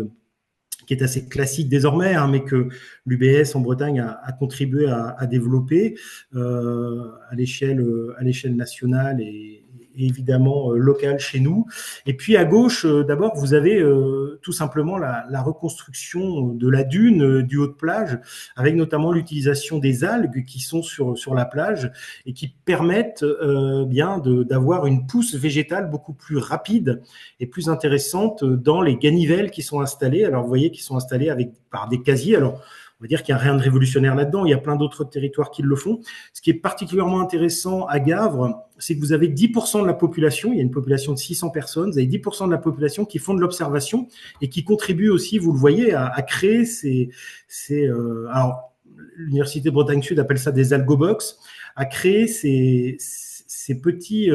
qui est assez classique désormais, hein, mais que l'UBS en Bretagne a contribué à développer à l'échelle nationale et évidemment locale chez nous. Et puis à gauche, d'abord, vous avez tout simplement la reconstruction de la dune du haut de plage, avec notamment l'utilisation des algues qui sont sur la plage et qui permettent bien d'avoir une pousse végétale beaucoup plus rapide et plus intéressante dans les ganivelles qui sont installées. Alors, vous voyez qu'ils sont installés par des casiers. Alors, on va dire qu'il n'y a rien de révolutionnaire là-dedans. Il y a plein d'autres territoires qui le font. Ce qui est particulièrement intéressant à Gavre, c'est que vous avez 10% de la population, il y a une population de 600 personnes, vous avez 10% de la population qui font de l'observation et qui contribuent aussi, vous le voyez, à créer alors, l'Université de Bretagne Sud appelle ça des algobox, à créer ces petits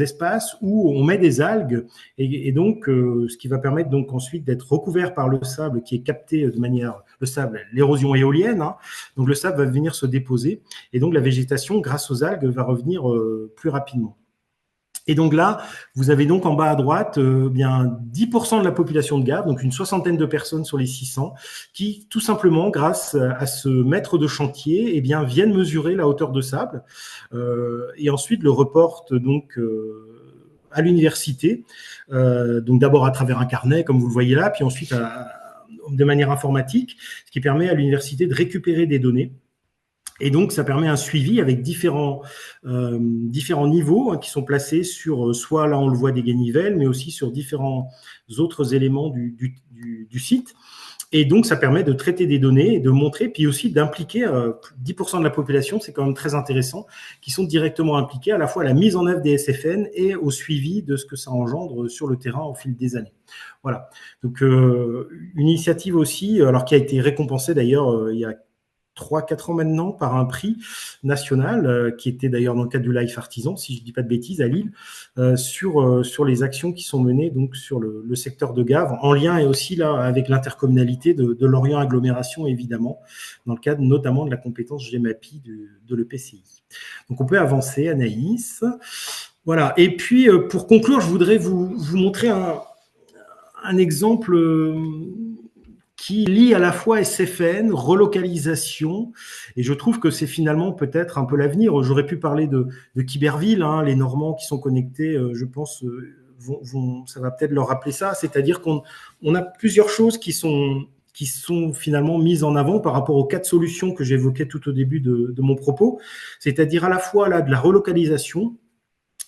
espaces où on met des algues et donc ce qui va permettre donc ensuite d'être recouvert par le sable qui est capté de manière, le sable, l'érosion éolienne, hein, donc le sable va venir se déposer et donc la végétation grâce aux algues va revenir plus rapidement. Et donc là, vous avez donc en bas à droite bien 10% de la population de Gavre, donc une soixantaine de personnes sur les 600, qui tout simplement, grâce à ce maître de chantier, eh bien viennent mesurer la hauteur de sable et ensuite le reportent donc à l'université, donc d'abord à travers un carnet, comme vous le voyez là, puis ensuite de manière informatique, ce qui permet à l'université de récupérer des données. Et donc, ça permet un suivi avec différents niveaux hein, qui sont placés sur, soit là on le voit des ganivelles, mais aussi sur différents autres éléments du site. Et donc, ça permet de traiter des données et de montrer, puis aussi d'impliquer 10% de la population, c'est quand même très intéressant, qui sont directement impliqués à la fois à la mise en œuvre des SFN et au suivi de ce que ça engendre sur le terrain au fil des années. Voilà. Donc, une initiative aussi, alors qui a été récompensée d'ailleurs il y a 3-4 ans maintenant par un prix national qui était d'ailleurs dans le cadre du Life Artisan, si je ne dis pas de bêtises, à Lille, sur les actions qui sont menées donc, sur le secteur de Gave, en lien et aussi là, avec l'intercommunalité de Lorient Agglomération, évidemment, dans le cadre notamment de la compétence GEMAPI de l'EPCI. Donc on peut avancer, Anaïs. Voilà. Et puis, pour conclure, je voudrais vous montrer un exemple qui lie à la fois SFN, relocalisation, et je trouve que c'est finalement peut-être un peu l'avenir. J'aurais pu parler de Quiberville, hein, les Normands qui sont connectés, je pense, ça va peut-être leur rappeler ça, c'est-à-dire qu'on a plusieurs choses qui sont finalement mises en avant par rapport aux 4 solutions que j'évoquais tout au début de mon propos, c'est-à-dire à la fois là, de la relocalisation,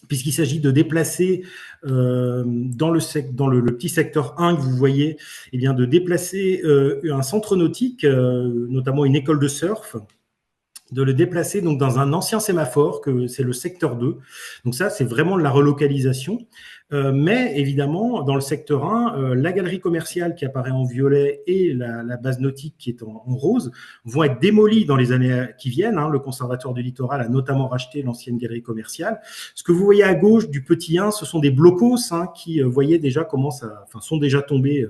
puisqu'il s'agit de déplacer dans le petit secteur 1 que vous voyez, eh bien, de déplacer un centre nautique, notamment une école de surf, de le déplacer donc dans un ancien sémaphore, que c'est le secteur 2. Donc ça, c'est vraiment de la relocalisation. Mais évidemment, dans le secteur 1, la galerie commerciale qui apparaît en violet et la base nautique qui est en rose vont être démolies dans les années qui viennent. Hein. Le Conservatoire du Littoral a notamment racheté l'ancienne galerie commerciale. Ce que vous voyez à gauche du petit 1, ce sont des blocos qui, voyez déjà sont déjà tombés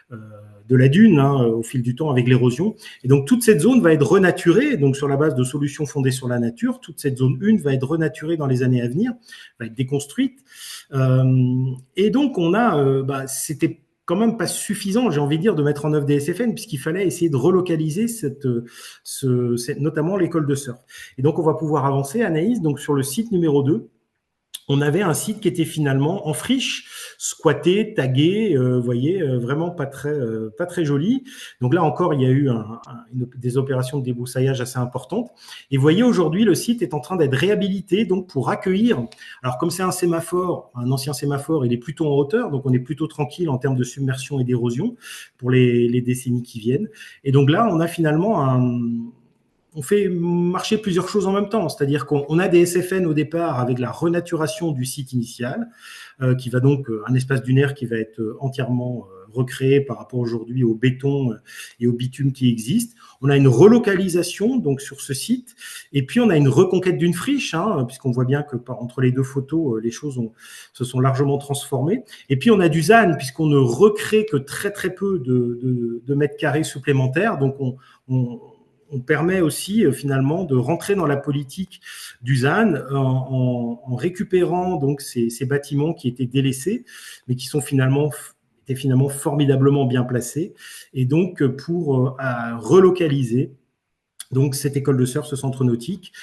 de la dune au fil du temps avec l'érosion. Et donc, toute cette zone va être renaturée, donc sur la base de solutions fondées sur la nature. Toute cette zone 1 va être renaturée dans les années à venir, va être déconstruite. Et donc, c'était quand même pas suffisant, j'ai envie de dire, de mettre en œuvre des SFN, puisqu'il fallait essayer de relocaliser notamment l'école de surf. Et donc, on va pouvoir avancer, Anaïs, donc sur le site numéro 2. On avait un site qui était finalement en friche, squatté, tagué, vous voyez, vraiment pas très joli. Donc là encore, il y a eu des opérations de débroussaillage assez importantes. Et vous voyez, aujourd'hui, le site est en train d'être réhabilité donc pour accueillir. Alors comme c'est un ancien sémaphore, il est plutôt en hauteur, donc on est plutôt tranquille en termes de submersion et d'érosion pour les décennies qui viennent. Et donc là, on a finalement on fait marcher plusieurs choses en même temps, c'est-à-dire qu'on a des SFN au départ avec la renaturation du site initial, qui va donc un espace dunaire qui va être entièrement recréé par rapport aujourd'hui au béton et au bitume qui existent. On a une relocalisation donc sur ce site, et puis on a une reconquête d'une friche, puisqu'on voit bien que entre les deux photos, les choses se sont largement transformées. Et puis on a du ZAN, puisqu'on ne recrée que très très peu de mètres carrés supplémentaires, donc on permet aussi finalement de rentrer dans la politique du ZAN en récupérant donc ces bâtiments qui étaient délaissés, mais qui étaient finalement formidablement bien placés, et donc pour relocaliser donc cette école de surf, ce centre nautique.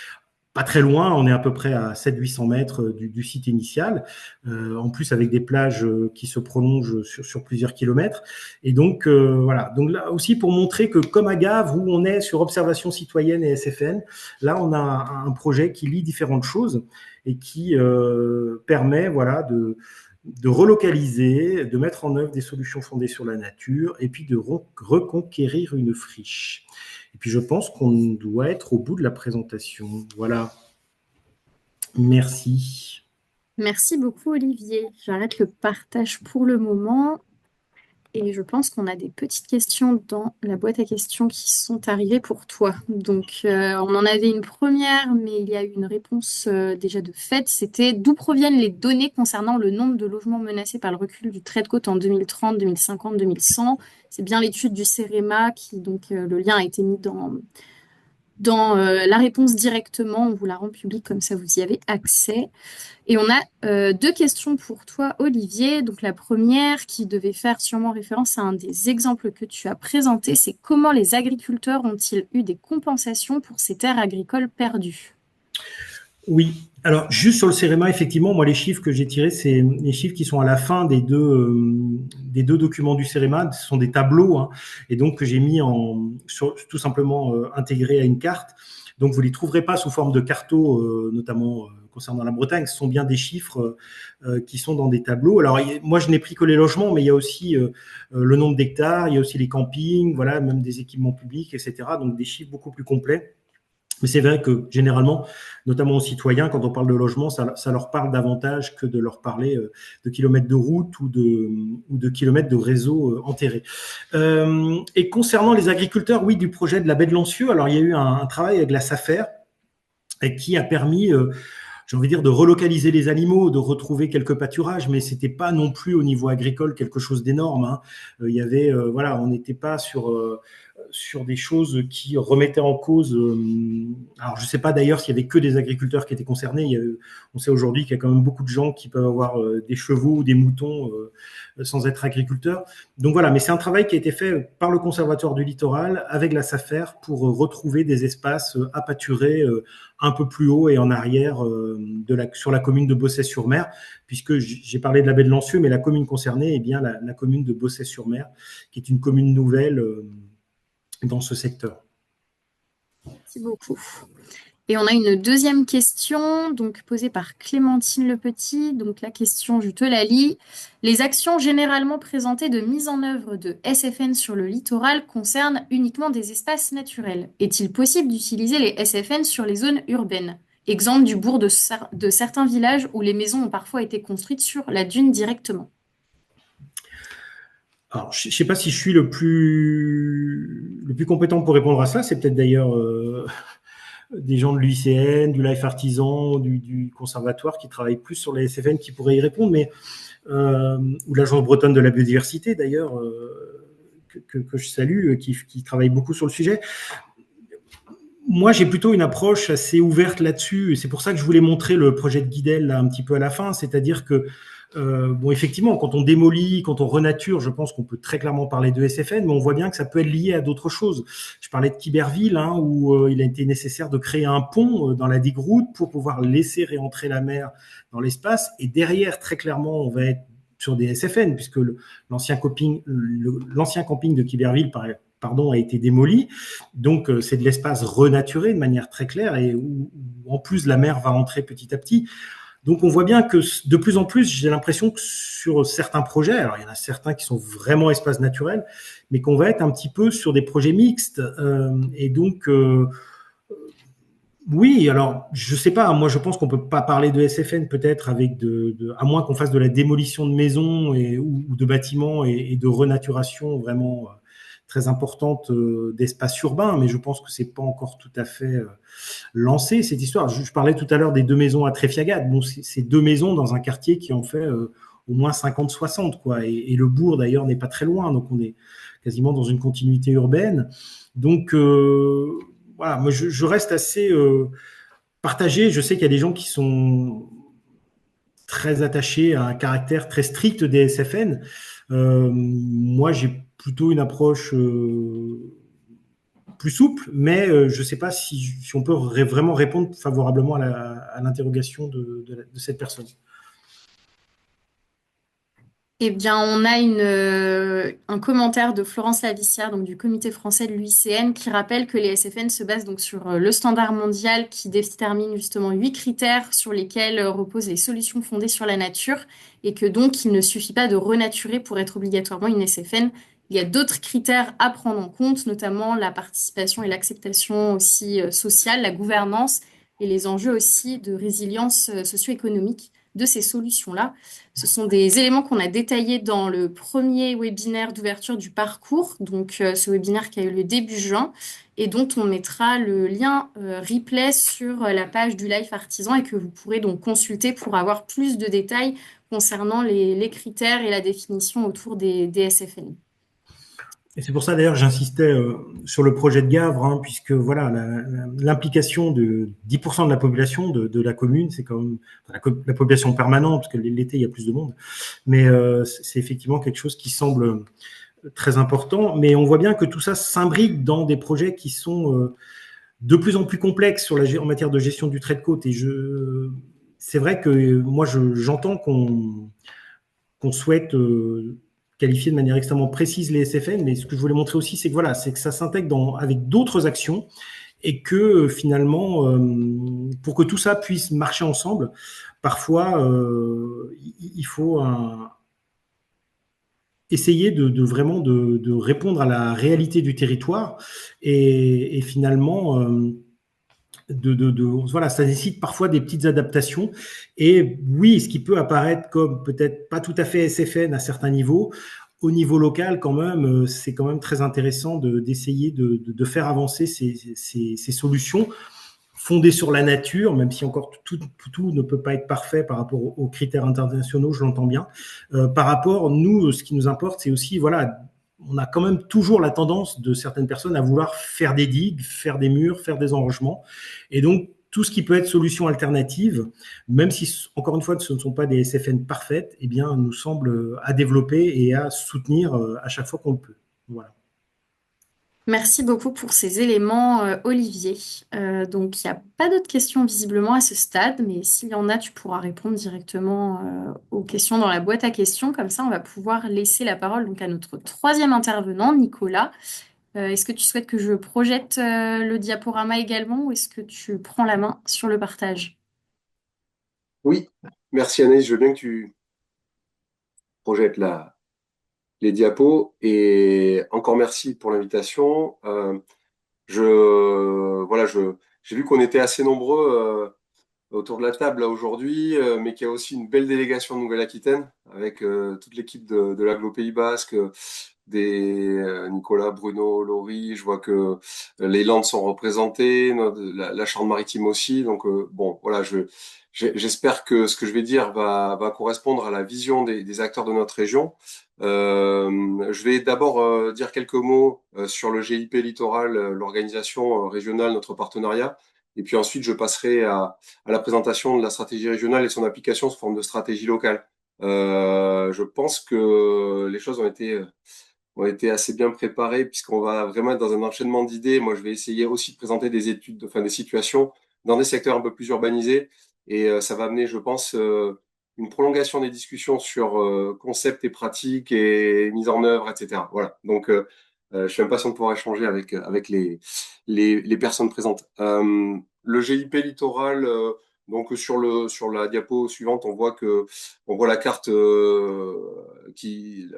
Pas très loin, on est à peu près à 700-800 mètres du site initial, en plus avec des plages qui se prolongent sur plusieurs kilomètres. Et donc, voilà. Donc là aussi, pour montrer que comme à Gave, où on est sur observation citoyenne et SFN, là, on a un projet qui lie différentes choses et qui permet voilà, de relocaliser, de mettre en œuvre des solutions fondées sur la nature et puis de reconquérir une friche. Et puis, je pense qu'on doit être au bout de la présentation. Voilà. Merci. Merci beaucoup, Olivier. J'arrête le partage pour le moment. Et je pense qu'on a des petites questions dans la boîte à questions qui sont arrivées pour toi. Donc, on en avait une première, mais il y a eu une réponse déjà de fait. C'était: d'où proviennent les données concernant le nombre de logements menacés par le recul du trait de côte en 2030, 2050, 2100? C'est bien l'étude du CEREMA qui, donc, le lien a été mis dans la réponse directement. On vous la rend publique, comme ça vous y avez accès. Et on a 2 questions pour toi, Olivier. Donc la première, qui devait faire sûrement référence à un des exemples que tu as présenté, c'est: comment les agriculteurs ont-ils eu des compensations pour ces terres agricoles perdues? Oui, alors juste sur le CEREMA, effectivement, moi les chiffres que j'ai tirés, c'est les chiffres qui sont à la fin des deux documents du CEREMA. Ce sont des tableaux, et donc que j'ai mis tout simplement intégrés à une carte. Donc vous ne les trouverez pas sous forme de cartos, notamment concernant la Bretagne. Ce sont bien des chiffres qui sont dans des tableaux. Alors moi je n'ai pris que les logements, mais il y a aussi le nombre d'hectares, il y a aussi les campings, voilà, même des équipements publics, etc. Donc des chiffres beaucoup plus complets. Mais c'est vrai que généralement, notamment aux citoyens, quand on parle de logement, ça leur parle davantage que de leur parler de kilomètres de route ou de kilomètres de réseau enterrés. Et concernant les agriculteurs, oui, du projet de la baie de Lancieux, alors il y a eu un travail avec la SAFER et qui a permis, j'ai envie de dire, de relocaliser les animaux, de retrouver quelques pâturages, mais c'était pas non plus au niveau agricole quelque chose d'énorme, hein. Il y avait, voilà, on n'était pas sur des choses qui remettaient en cause. Alors, je ne sais pas d'ailleurs s'il y avait que des agriculteurs qui étaient concernés. On sait aujourd'hui qu'il y a quand même beaucoup de gens qui peuvent avoir des chevaux ou des moutons sans être agriculteurs. Donc voilà, mais c'est un travail qui a été fait par le Conservatoire du littoral avec la SAFER pour retrouver des espaces à pâturer un peu plus haut et en arrière sur la commune de Bossey-sur-Mer, puisque j'ai parlé de la baie de Lancieux, mais la commune concernée est bien la commune de Bossey-sur-Mer, qui est une commune nouvelle dans ce secteur. Merci beaucoup. Et on a une deuxième question, donc posée par Clémentine Le Petit. Donc la question, je te la lis. Les actions généralement présentées de mise en œuvre de SFN sur le littoral concernent uniquement des espaces naturels. Est-il possible d'utiliser les SFN sur les zones urbaines? Exemple du bourg de certains villages où les maisons ont parfois été construites sur la dune directement. Alors, je ne sais pas si je suis le plus compétent pour répondre à ça. C'est peut-être d'ailleurs des gens de l'UICN, du Life Artisan, du Conservatoire qui travaillent plus sur les SFN qui pourraient y répondre, mais ou l'Agence bretonne de la biodiversité d'ailleurs, que je salue, qui travaille beaucoup sur le sujet. Moi, j'ai plutôt une approche assez ouverte là-dessus, et c'est pour ça que je voulais montrer le projet de Guidel là, un petit peu à la fin, c'est-à-dire que bon, effectivement, quand on démolit, quand on renature, je pense qu'on peut très clairement parler de SFN, mais on voit bien que ça peut être lié à d'autres choses. Je parlais de Quiberville, hein, où il a été nécessaire de créer un pont dans la digue-route pour pouvoir laisser réentrer la mer dans l'espace. Et derrière, très clairement, on va être sur des SFN, puisque l'ancien camping de Quiberville, a été démoli. Donc, c'est de l'espace renaturé de manière très claire et où en plus, la mer va entrer petit à petit. Donc, on voit bien que de plus en plus, j'ai l'impression que sur certains projets, alors il y en a certains qui sont vraiment espaces naturels, mais qu'on va être un petit peu sur des projets mixtes. Et donc, oui, alors, je sais pas, moi je pense qu'on peut pas parler de SFN peut-être avec à moins qu'on fasse de la démolition de maisons ou de bâtiments et de renaturation vraiment très importante d'espaces urbains, mais je pense que c'est pas encore tout à fait lancé cette histoire. Je parlais tout à l'heure des deux maisons à Tréfiagat. Bon, c'est deux maisons dans un quartier qui en fait au moins 50-60, quoi. Et le bourg d'ailleurs n'est pas très loin, donc on est quasiment dans une continuité urbaine. Donc voilà, moi je reste assez partagé. Je sais qu'il y a des gens qui sont très attachés à un caractère très strict des SFN. Moi, j'ai plutôt une approche plus souple, mais je ne sais pas si on peut vraiment répondre favorablement à l'interrogation de cette personne. Eh bien, on a un commentaire de Florence Lavissière, donc du comité français de l'UICN, qui rappelle que les SFN se basent donc sur le standard mondial qui détermine justement 8 critères sur lesquels reposent les solutions fondées sur la nature et que donc il ne suffit pas de renaturer pour être obligatoirement une SFN. Il y a d'autres critères à prendre en compte, notamment la participation et l'acceptation aussi sociale, la gouvernance et les enjeux aussi de résilience socio-économique de ces solutions-là. Ce sont des éléments qu'on a détaillés dans le premier webinaire d'ouverture du parcours, donc ce webinaire qui a eu lieu début juin, et dont on mettra le lien replay sur la page du Life Artisan et que vous pourrez donc consulter pour avoir plus de détails concernant les critères et la définition autour des SFN. Et c'est pour ça d'ailleurs j'insistais sur le projet de Gavre, hein, puisque voilà l'implication de 10% de la population de la commune, c'est quand même la population permanente, parce que l'été il y a plus de monde, mais c'est effectivement quelque chose qui semble très important. Mais on voit bien que tout ça s'imbrique dans des projets qui sont de plus en plus complexes en matière de gestion du trait de côte. Et c'est vrai que moi j'entends qu'on souhaite qualifier de manière extrêmement précise les SFN, mais ce que je voulais montrer aussi, c'est que voilà, c'est que ça s'intègre avec d'autres actions et que finalement, pour que tout ça puisse marcher ensemble, parfois, il faut essayer de vraiment de répondre à la réalité du territoire et finalement voilà, ça nécessite parfois des petites adaptations. Et oui, ce qui peut apparaître comme peut-être pas tout à fait SFN à certains niveaux, au niveau local, quand même, c'est quand même très intéressant d'essayer de faire avancer ces solutions fondées sur la nature, même si encore tout ne peut pas être parfait par rapport aux critères internationaux, je l'entends bien. Par rapport, nous, ce qui nous importe, c'est aussi, voilà, on a quand même toujours la tendance de certaines personnes à vouloir faire des digues, faire des murs, faire des enrochements. Et donc, tout ce qui peut être solution alternative, même si, encore une fois, ce ne sont pas des SFN parfaites, eh bien, nous semble à développer et à soutenir à chaque fois qu'on le peut. Voilà. Merci beaucoup pour ces éléments, Olivier. Donc, il n'y a pas d'autres questions visiblement à ce stade, mais s'il y en a, tu pourras répondre directement aux questions dans la boîte à questions. Comme ça, on va pouvoir laisser la parole donc, à notre troisième intervenant, Nicolas. Est-ce que tu souhaites que je projette le diaporama également ou est-ce que tu prends la main sur le partage? Oui, merci Anaïs, je veux bien que tu projettes les diapos et encore merci pour l'invitation. J'ai vu qu'on était assez nombreux autour de la table là aujourd'hui, mais qu'il y a aussi une belle délégation de Nouvelle-Aquitaine avec toute l'équipe de l'Aglo Pays Basque, Nicolas, Bruno, Laurie. Je vois que les Landes sont représentées, la Charente-Maritime aussi. Donc bon, voilà, j'espère que ce que je vais dire va correspondre à la vision des acteurs de notre région. Je vais d'abord dire quelques mots sur le GIP Littoral, l'organisation régionale, notre partenariat. Et puis ensuite, je passerai à la présentation de la stratégie régionale et son application sous forme de stratégie locale. Je pense que les choses ont été assez bien préparées puisqu'on va vraiment être dans un enchaînement d'idées. Moi, je vais essayer aussi de présenter des études, enfin des situations dans des secteurs un peu plus urbanisés et ça va amener, je pense, une prolongation des discussions sur concepts et pratiques et mise en œuvre, etc. Voilà. Donc, je suis impatient de pouvoir échanger avec les personnes présentes. Le GIP littoral, donc sur la diapo suivante, on voit la carte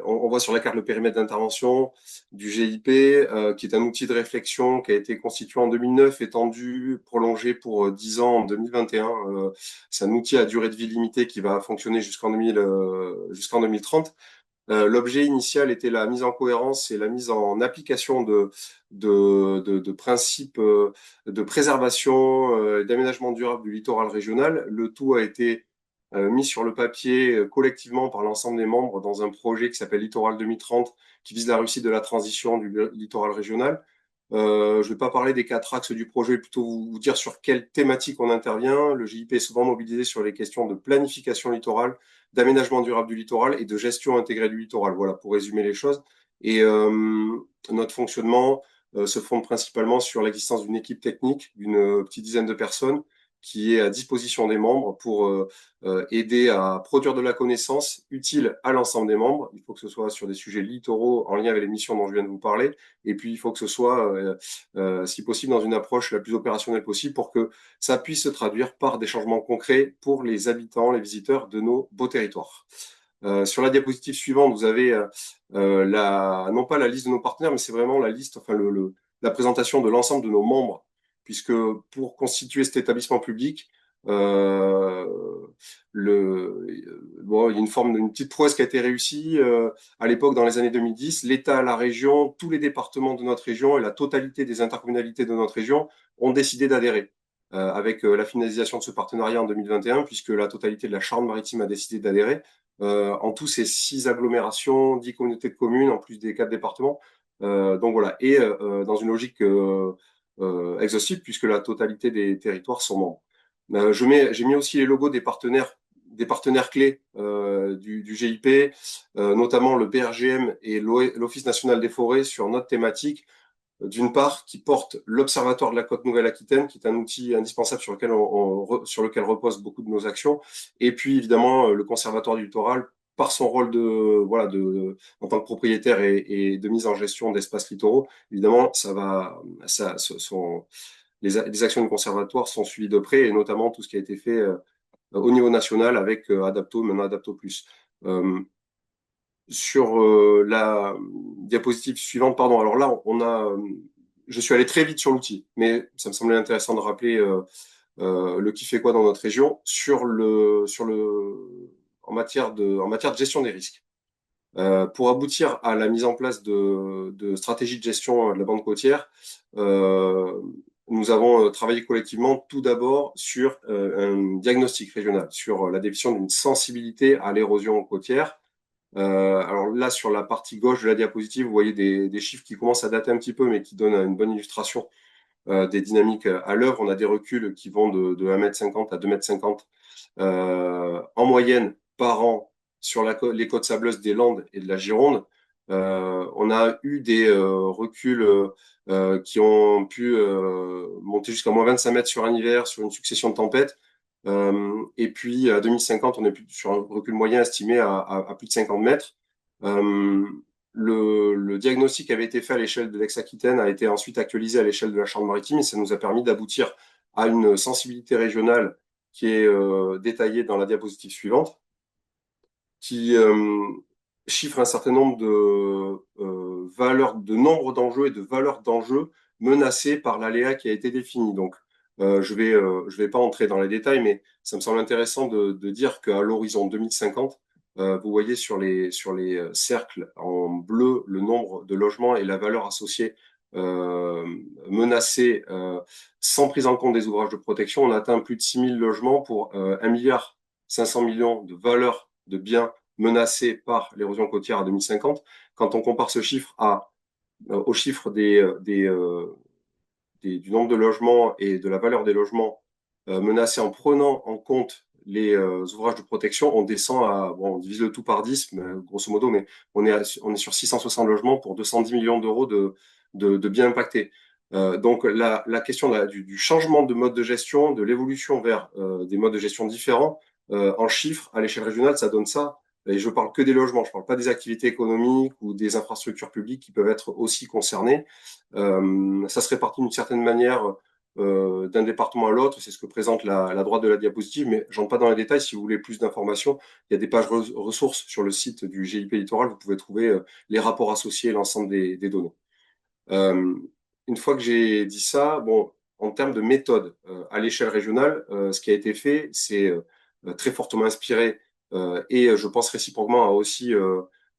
on voit sur la carte le périmètre d'intervention du GIP, qui est un outil de réflexion qui a été constitué en 2009, étendu, prolongé pour 10 ans en 2021. C'est un outil à durée de vie limitée qui va fonctionner jusqu'en 2030. L'objet initial était la mise en cohérence et la mise en application de principes de préservation d'aménagement durable du littoral régional. Le tout a été mis sur le papier collectivement par l'ensemble des membres dans un projet qui s'appelle Littoral 2030, qui vise la réussite de la transition du littoral régional. Je ne vais pas parler des 4 axes du projet, plutôt vous dire sur quelle thématique on intervient. Le GIP est souvent mobilisé sur les questions de planification littorale, d'aménagement durable du littoral et de gestion intégrée du littoral. Voilà, pour résumer les choses. Et notre fonctionnement se fonde principalement sur l'existence d'une équipe technique d'une petite dizaine de personnes qui est à disposition des membres pour aider à produire de la connaissance utile à l'ensemble des membres. Il faut que ce soit sur des sujets littoraux en lien avec les missions dont je viens de vous parler. Et puis, il faut que ce soit, si possible, dans une approche la plus opérationnelle possible pour que ça puisse se traduire par des changements concrets pour les habitants, les visiteurs de nos beaux territoires. Sur la diapositive suivante, vous avez non pas la liste de nos partenaires, mais c'est vraiment la liste, enfin la présentation de l'ensemble de nos membres, puisque pour constituer cet établissement public, euh, bon, il y a une petite prouesse qui a été réussie à l'époque dans les années 2010. L'État, la région, tous les départements de notre région et la totalité des intercommunalités de notre région ont décidé d'adhérer. Avec la finalisation de ce partenariat en 2021, puisque la totalité de la Charente-Maritime a décidé d'adhérer. En tout, c'est 6 agglomérations, 10 communautés de communes, en plus des 4 départements. Donc voilà, et dans une logique exhaustive, puisque la totalité des territoires sont membres. J'ai mis aussi les logos des partenaires clés du GIP, notamment le BRGM et l'Office national des forêts sur notre thématique. D'une part, qui porte l'Observatoire de la Côte Nouvelle-Aquitaine, qui est un outil indispensable sur lequel reposent beaucoup de nos actions, et puis évidemment le Conservatoire du littoral, par son rôle en tant que propriétaire et de mise en gestion d'espaces littoraux. Évidemment, les actions du conservatoire sont suivies de près, et notamment tout ce qui a été fait au niveau national avec Adapto, maintenant Adapto Plus. Sur la diapositive suivante, pardon. Alors là, on a je suis allé très vite sur l'outil, mais ça me semblait intéressant de rappeler le qui fait quoi dans notre région en matière de gestion des risques. Pour aboutir à la mise en place de stratégies de gestion de la bande côtière, nous avons travaillé collectivement tout d'abord sur un diagnostic régional, sur la définition d'une sensibilité à l'érosion côtière. Alors là, sur la partie gauche de la diapositive, vous voyez des chiffres qui commencent à dater un petit peu, mais qui donnent une bonne illustration des dynamiques à l'œuvre. On a des reculs qui vont de 1,50 m à 2,50 m en moyenne par an sur les côtes sableuses des Landes et de la Gironde. On a eu des reculs qui ont pu monter jusqu'à moins 25 mètres sur un hiver, sur une succession de tempêtes. Et puis à 2050, on est plus sur un recul moyen estimé à plus de 50 mètres. Le diagnostic avait été fait à l'échelle de l'Aix-Aquitaine, a été ensuite actualisé à l'échelle de la Charente-Maritime, et ça nous a permis d'aboutir à une sensibilité régionale qui est détaillée dans la diapositive suivante, qui chiffre un certain nombre de valeurs, de nombre d'enjeux et de valeurs d'enjeux menacés par l'aléa qui a été défini. Donc, je vais pas entrer dans les détails, mais ça me semble intéressant de dire qu'à l'horizon 2050, vous voyez sur les cercles en bleu le nombre de logements et la valeur associée menacée sans prise en compte des ouvrages de protection. On atteint plus de 6 000 logements pour 1,5 milliard de valeur de biens menacés par l'érosion côtière à 2050. Quand on compare ce chiffre au chiffre du nombre de logements et de la valeur des logements menacés en prenant en compte les ouvrages de protection, on descend on divise le tout par 10, mais, grosso modo, mais on est sur 660 logements pour 210 millions d'euros de biens impactés. Donc la question du changement de mode de gestion, de l'évolution vers des modes de gestion différents, en chiffres, à l'échelle régionale, ça donne ça. Et je parle que des logements, je parle pas des activités économiques ou des infrastructures publiques qui peuvent être aussi concernées. Ça se répartit d'une certaine manière d'un département à l'autre, c'est ce que présente la droite de la diapositive, mais j'entre pas dans les détails. Si vous voulez plus d'informations, il y a des pages ressources sur le site du GIP Littoral, vous pouvez trouver les rapports associés, l'ensemble des données. Une fois que j'ai dit ça, bon, en termes de méthode à l'échelle régionale, ce qui a été fait, c'est très fortement inspiré et je pense réciproquement a aussi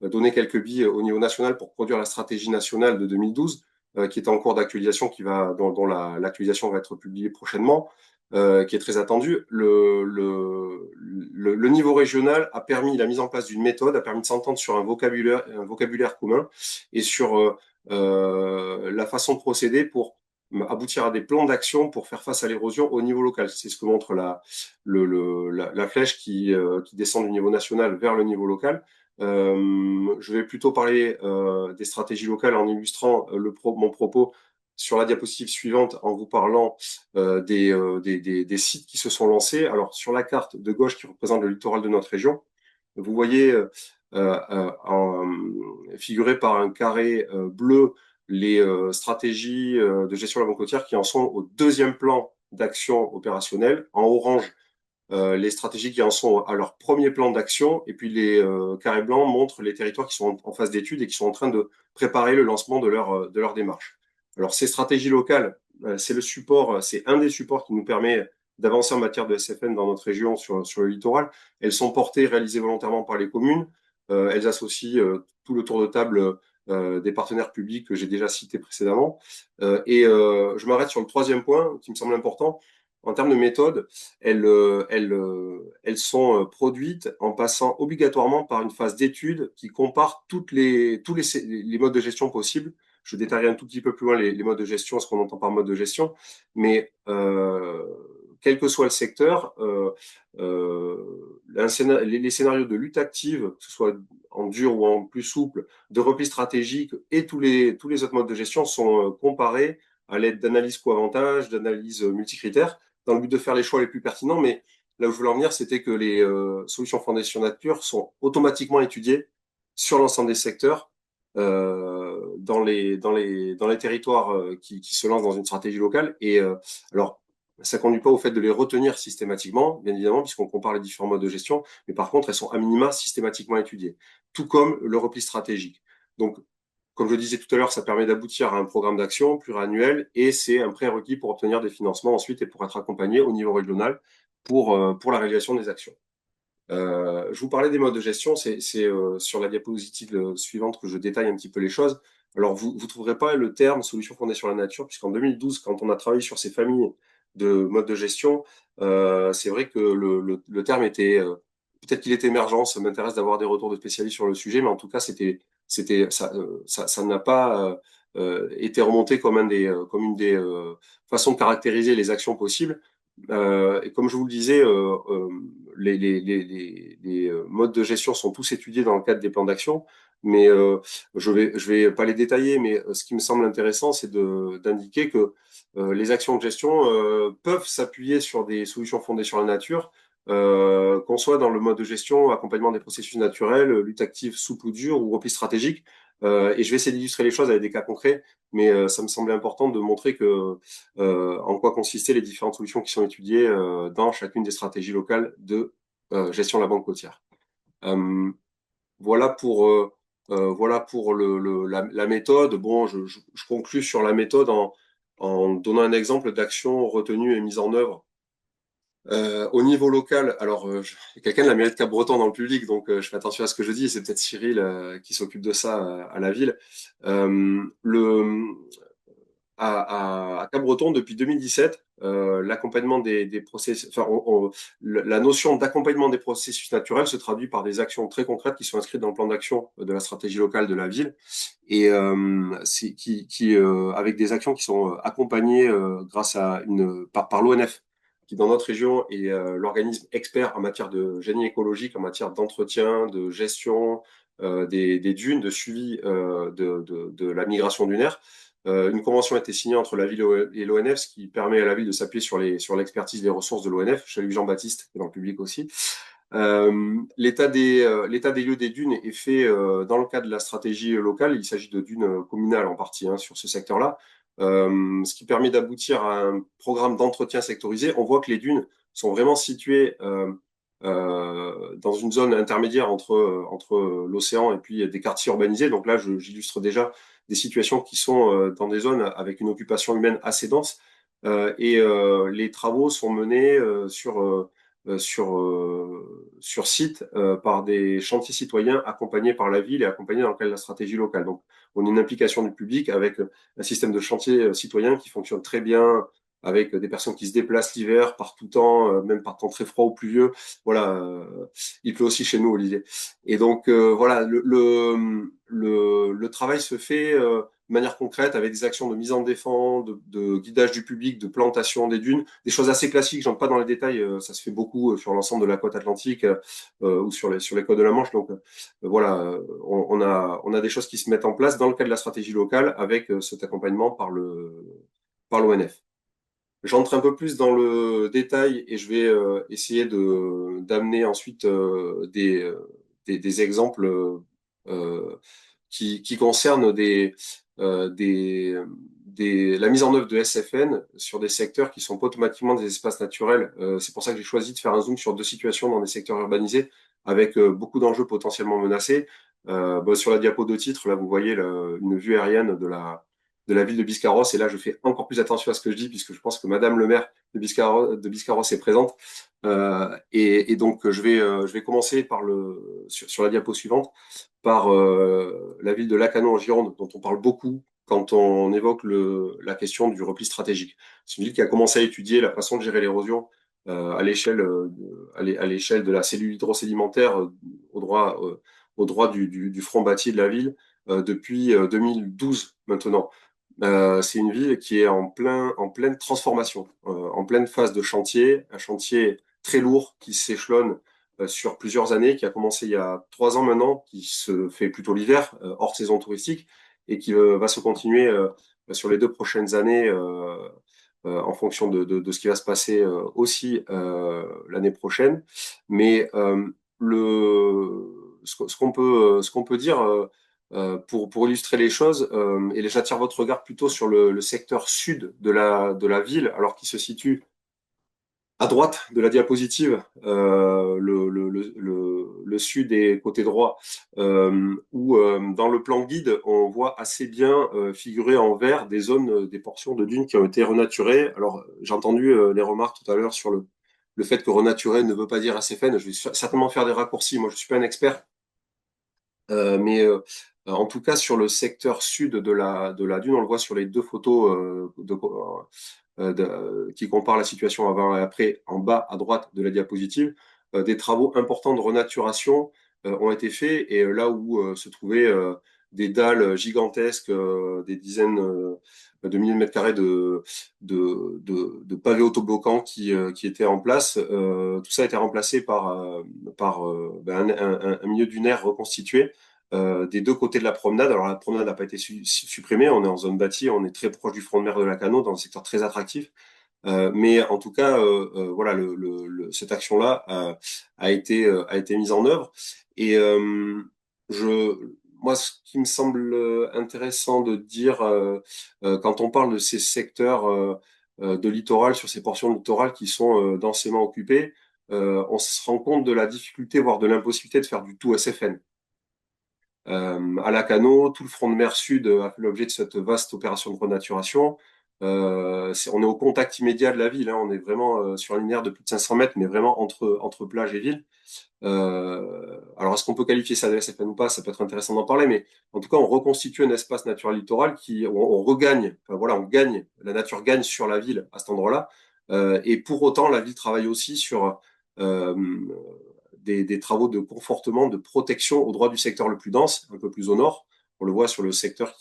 donné quelques billes au niveau national pour produire la stratégie nationale de 2012, qui est en cours d'actualisation, dont l'actualisation va être publiée prochainement, qui est très attendue. Le niveau régional a permis la mise en place d'une méthode, a permis de s'entendre sur un vocabulaire commun et sur la façon de procéder pour aboutir à des plans d'action pour faire face à l'érosion au niveau local. C'est ce que montre la flèche qui descend du niveau national vers le niveau local. Je vais plutôt parler des stratégies locales en illustrant mon propos sur la diapositive suivante en vous parlant des sites qui se sont lancés. Alors, sur la carte de gauche qui représente le littoral de notre région, vous voyez figuré par un carré bleu les stratégies de gestion de la banque côtière qui en sont au deuxième plan d'action opérationnelle. En orange, les stratégies qui en sont à leur premier plan d'action, et puis les carrés blancs montrent les territoires qui sont en phase d'étude et qui sont en train de préparer le lancement de leur démarche. Alors ces stratégies locales, c'est un des supports qui nous permet d'avancer en matière de SFN dans notre région sur le littoral. Elles sont portées, réalisées volontairement par les communes. Elles associent tout le tour de table des partenaires publics que j'ai déjà cités précédemment. Je m'arrête sur le troisième point qui me semble important. En termes de méthode, elles sont produites en passant obligatoirement par une phase d'étude qui compare tous les modes de gestion possibles. Je détaillerai un tout petit peu plus loin les modes de gestion, ce qu'on entend par mode de gestion, mais quel que soit le secteur, les scénarios de lutte active, que ce soit en dur ou en plus souple, de repli stratégique et tous les autres modes de gestion sont comparés à l'aide d'analyses co-avantages, d'analyses multicritères, dans le but de faire les choix les plus pertinents. Mais là où je voulais en venir, c'était que les solutions Fondation Nature sont automatiquement étudiées sur l'ensemble des secteurs, dans les territoires qui se lancent dans une stratégie locale. Et alors, ça conduit pas au fait de les retenir systématiquement, bien évidemment, puisqu'on compare les différents modes de gestion, mais par contre, elles sont à minima systématiquement étudiées, tout comme le repli stratégique. Donc, Comme je disais tout à l'heure, ça permet d'aboutir à un programme d'action pluriannuel et c'est un prérequis pour obtenir des financements ensuite et pour être accompagné au niveau régional pour la réalisation des actions. Je vous parlais des modes de gestion, c'est sur la diapositive suivante que je détaille un petit peu les choses. Alors, vous ne trouverez pas le terme solution fondée sur la nature, puisqu'en 2012, quand on a travaillé sur ces familles de modes de gestion, c'est vrai que le terme était, peut-être qu'il est émergent, ça m'intéresse d'avoir des retours de spécialistes sur le sujet, mais en tout cas, ça n'a pas été remonté comme comme une des façons de caractériser les actions possibles. Et comme je vous le disais, les modes de gestion sont tous étudiés dans le cadre des plans d'action, mais je vais pas les détailler, mais ce qui me semble intéressant, c'est d'indiquer que les actions de gestion peuvent s'appuyer sur des solutions fondées sur la nature, qu'on soit dans le mode de gestion, accompagnement des processus naturels, lutte active souple ou dure ou repli stratégique. Et je vais essayer d'illustrer les choses avec des cas concrets, mais ça me semblait important de montrer en quoi consistaient les différentes solutions qui sont étudiées dans chacune des stratégies locales de gestion de la banque côtière. Euh, voilà pour la méthode. Bon, je conclus sur la méthode en donnant un exemple d'action retenue et mise en œuvre. Au niveau local, alors il y a quelqu'un de la mairie de Cap-Breton dans le public, donc je fais attention à ce que je dis, c'est peut-être Cyril qui s'occupe de ça à la ville. Le, à Cap-Breton depuis 2017, l'accompagnement des processus, enfin, la notion d'accompagnement des processus naturels se traduit par des actions très concrètes qui sont inscrites dans le plan d'action de la stratégie locale de la ville et avec des actions qui sont accompagnées grâce à par l'ONF qui dans notre région est l'organisme expert en matière de génie écologique, en matière d'entretien, de gestion des dunes, de suivi de la migration dunaire. Une convention a été signée entre la ville et l'ONF, ce qui permet à la ville de s'appuyer sur l'expertise des ressources de l'ONF. Je salue Jean-Baptiste, qui est dans le public aussi. L'état des lieux des dunes est fait dans le cadre de la stratégie locale. Il s'agit de dunes communales en partie sur ce secteur-là, ce qui permet d'aboutir à un programme d'entretien sectorisé. On voit que les dunes sont vraiment situées dans une zone intermédiaire entre l'océan et puis des quartiers urbanisés. Donc là, j'illustre déjà des situations qui sont dans des zones avec une occupation humaine assez dense. Les travaux sont menés sur site par des chantiers citoyens accompagnés par la ville et accompagnés dans le cadre de la stratégie locale. Donc, on a une implication du public avec un système de chantier citoyen qui fonctionne très bien, avec des personnes qui se déplacent l'hiver par tout temps, même par temps très froid ou pluvieux. Voilà, il pleut aussi chez nous, Olivier. Et donc, voilà, le travail se fait de manière concrète avec des actions de mise en défense, de guidage du public, de plantation des dunes, des choses assez classiques, j'entre pas dans les détails, ça se fait beaucoup sur l'ensemble de la côte atlantique ou sur les côtes de la Manche. Donc voilà, on a des choses qui se mettent en place dans le cadre de la stratégie locale avec cet accompagnement par l'ONF. J'entre un peu plus dans le détail et je vais essayer d'amener ensuite des exemples qui concernent la mise en œuvre de SFN sur des secteurs qui sont pas automatiquement des espaces naturels. C'est pour ça que j'ai choisi de faire un zoom sur deux situations dans des secteurs urbanisés avec beaucoup d'enjeux potentiellement menacés. Sur la diapo de titre, là, vous voyez une vue aérienne de la ville de Biscarrosse. Et là, je fais encore plus attention à ce que je dis, puisque je pense que Madame le maire de Biscarrosse est présente. Donc, je vais commencer sur la diapo suivante par la ville de Lacanau en Gironde, dont on parle beaucoup quand on évoque la question du repli stratégique. C'est une ville qui a commencé à étudier la façon de gérer l'érosion à l'échelle de la cellule hydrosédimentaire au droit du front bâti de la ville depuis 2012 maintenant. C'est une ville qui est en pleine transformation, en pleine phase de chantier, un chantier très lourd qui s'échelonne sur plusieurs années, qui a commencé il y a 3 ans maintenant, qui se fait plutôt l'hiver, hors saison touristique, et qui va se continuer sur les 2 prochaines années en fonction de ce qui va se passer aussi l'année prochaine. Mais ce qu'on peut dire pour illustrer les choses, et j'attire votre regard plutôt sur le secteur sud de la ville, alors qu'il se situe À droite de la diapositive, le sud est côté droit, où dans le plan guide, on voit assez bien figurer en vert des zones, des portions de dunes qui ont été renaturées. Alors, j'ai entendu les remarques tout à l'heure sur le fait que renaturer ne veut pas dire SFN. Je vais certainement faire des raccourcis. Moi, je suis pas un expert, mais en tout cas, sur le secteur sud de la dune, on le voit sur les deux photos qui comparent la situation avant et après, en bas à droite de la diapositive. Des travaux importants de renaturation ont été faits et là où se trouvaient des dalles gigantesques, des dizaines de milliers de mètres carrés de pavés autobloquants qui étaient en place, tout ça a été remplacé par un milieu dunaire reconstitué des deux côtés de la promenade. Alors la promenade n'a pas été supprimée, on est en zone bâtie, on est très proche du front de mer de Lacanau, dans un secteur très attractif. Mais en tout cas, voilà, cette action-là a été mise en œuvre. Et moi, ce qui me semble intéressant de dire quand on parle de ces secteurs de littoral, sur ces portions de littoral qui sont densément occupées, on se rend compte de la difficulté, voire de l'impossibilité de faire du tout SFN. À Lacanau, tout le front de mer sud a fait l'objet de cette vaste opération de renaturation. On est au contact immédiat de la ville, hein. On est vraiment sur un linéaire de plus de 500 mètres, mais vraiment entre plage et ville. Alors, est-ce qu'on peut qualifier ça de SFN ou pas? Ça peut être intéressant d'en parler, mais en tout cas, on reconstitue un espace naturel littoral on regagne, enfin, voilà, on gagne, la nature gagne sur la ville à cet endroit-là. Et pour autant, la ville travaille aussi sur euh, des travaux de confortement, de protection au droit du secteur le plus dense, un peu plus au nord. On le voit sur le secteur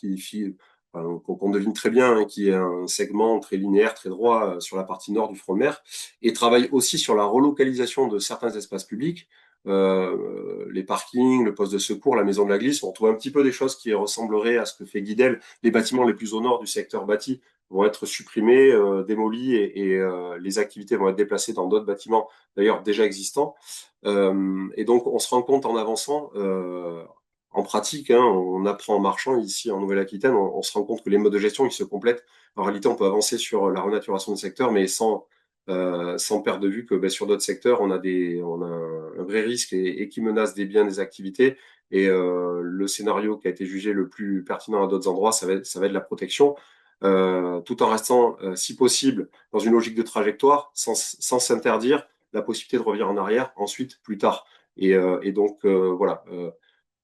qu'on devine très bien, hein, qui est un segment très linéaire, très droit sur la partie nord du front de mer, et travaille aussi sur la relocalisation de certains espaces publics, les parkings, le poste de secours, la maison de la glisse. On retrouve un petit peu des choses qui ressembleraient à ce que fait Guidel. Les bâtiments les plus au nord du secteur bâti vont être supprimés, démolis, et les activités vont être déplacées dans d'autres bâtiments, d'ailleurs déjà existants. Et donc, on se rend compte en avançant, en pratique, hein, on apprend en marchant ici en Nouvelle-Aquitaine, on se rend compte que les modes de gestion, ils se complètent. En réalité, on peut avancer sur la renaturation du secteur, mais sans perdre de vue que sur d'autres secteurs, on a un vrai risque et qui menace des biens, des activités. Et le scénario qui a été jugé le plus pertinent à d'autres endroits, ça va être la protection, tout en restant, si possible, dans une logique de trajectoire, sans s'interdire la possibilité de revenir en arrière ensuite, plus tard. Et donc, voilà.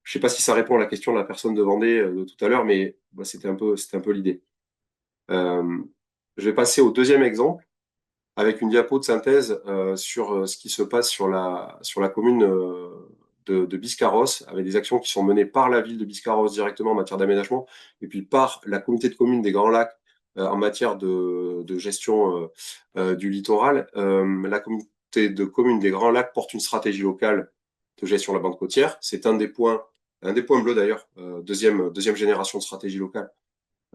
Je sais pas si ça répond à la question de la personne de Vendée de tout à l'heure, mais c'était un peu l'idée. Euh, je vais passer au deuxième exemple avec une diapo de synthèse sur ce qui se passe sur la commune de Biscarrosse, avec des actions qui sont menées par la ville de Biscarrosse directement en matière d'aménagement, et puis par la communauté de communes des Grands Lacs en matière de gestion du littoral. La communauté de communes des Grands Lacs porte une stratégie locale de gestion de la bande côtière. C'est un des points bleus d'ailleurs, deuxième génération de stratégie locale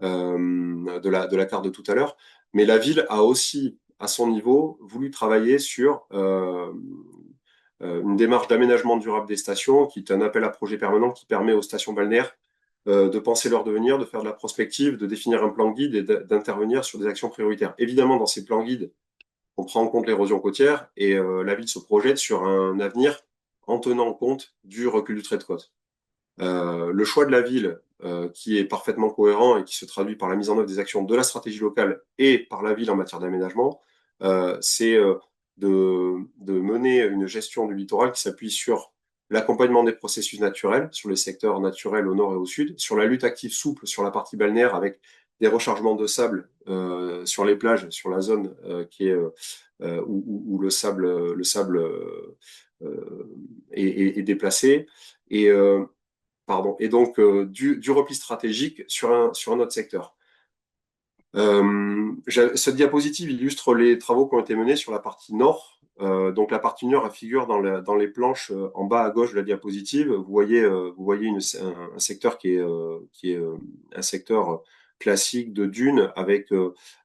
de la carte de tout à l'heure. Mais la ville a aussi, à son niveau, voulu travailler sur une démarche d'aménagement durable des stations, qui est un appel à projet permanent qui permet aux stations balnéaires de penser leur devenir, de faire de la prospective, de définir un plan guide et d'intervenir sur des actions prioritaires. Évidemment, dans ces plans guides, on prend en compte l'érosion côtière et la ville se projette sur un avenir en tenant compte du recul du trait de côte. Le choix de la ville, qui est parfaitement cohérent et qui se traduit par la mise en œuvre des actions de la stratégie locale et par la ville en matière d'aménagement, c'est de mener une gestion du littoral qui s'appuie sur l'accompagnement des processus naturels, sur les secteurs naturels au nord et au sud, sur la lutte active souple sur la partie balnéaire avec des rechargements de sable sur les plages, sur la zone où le sable est déplacé. Et, pardon, et donc du repli stratégique sur un autre secteur. Cette diapositive illustre les travaux qui ont été menés sur la partie nord. Donc la partie nord, elle figure dans les planches en bas à gauche de la diapositive. Vous voyez un secteur qui est un secteur classique de dunes avec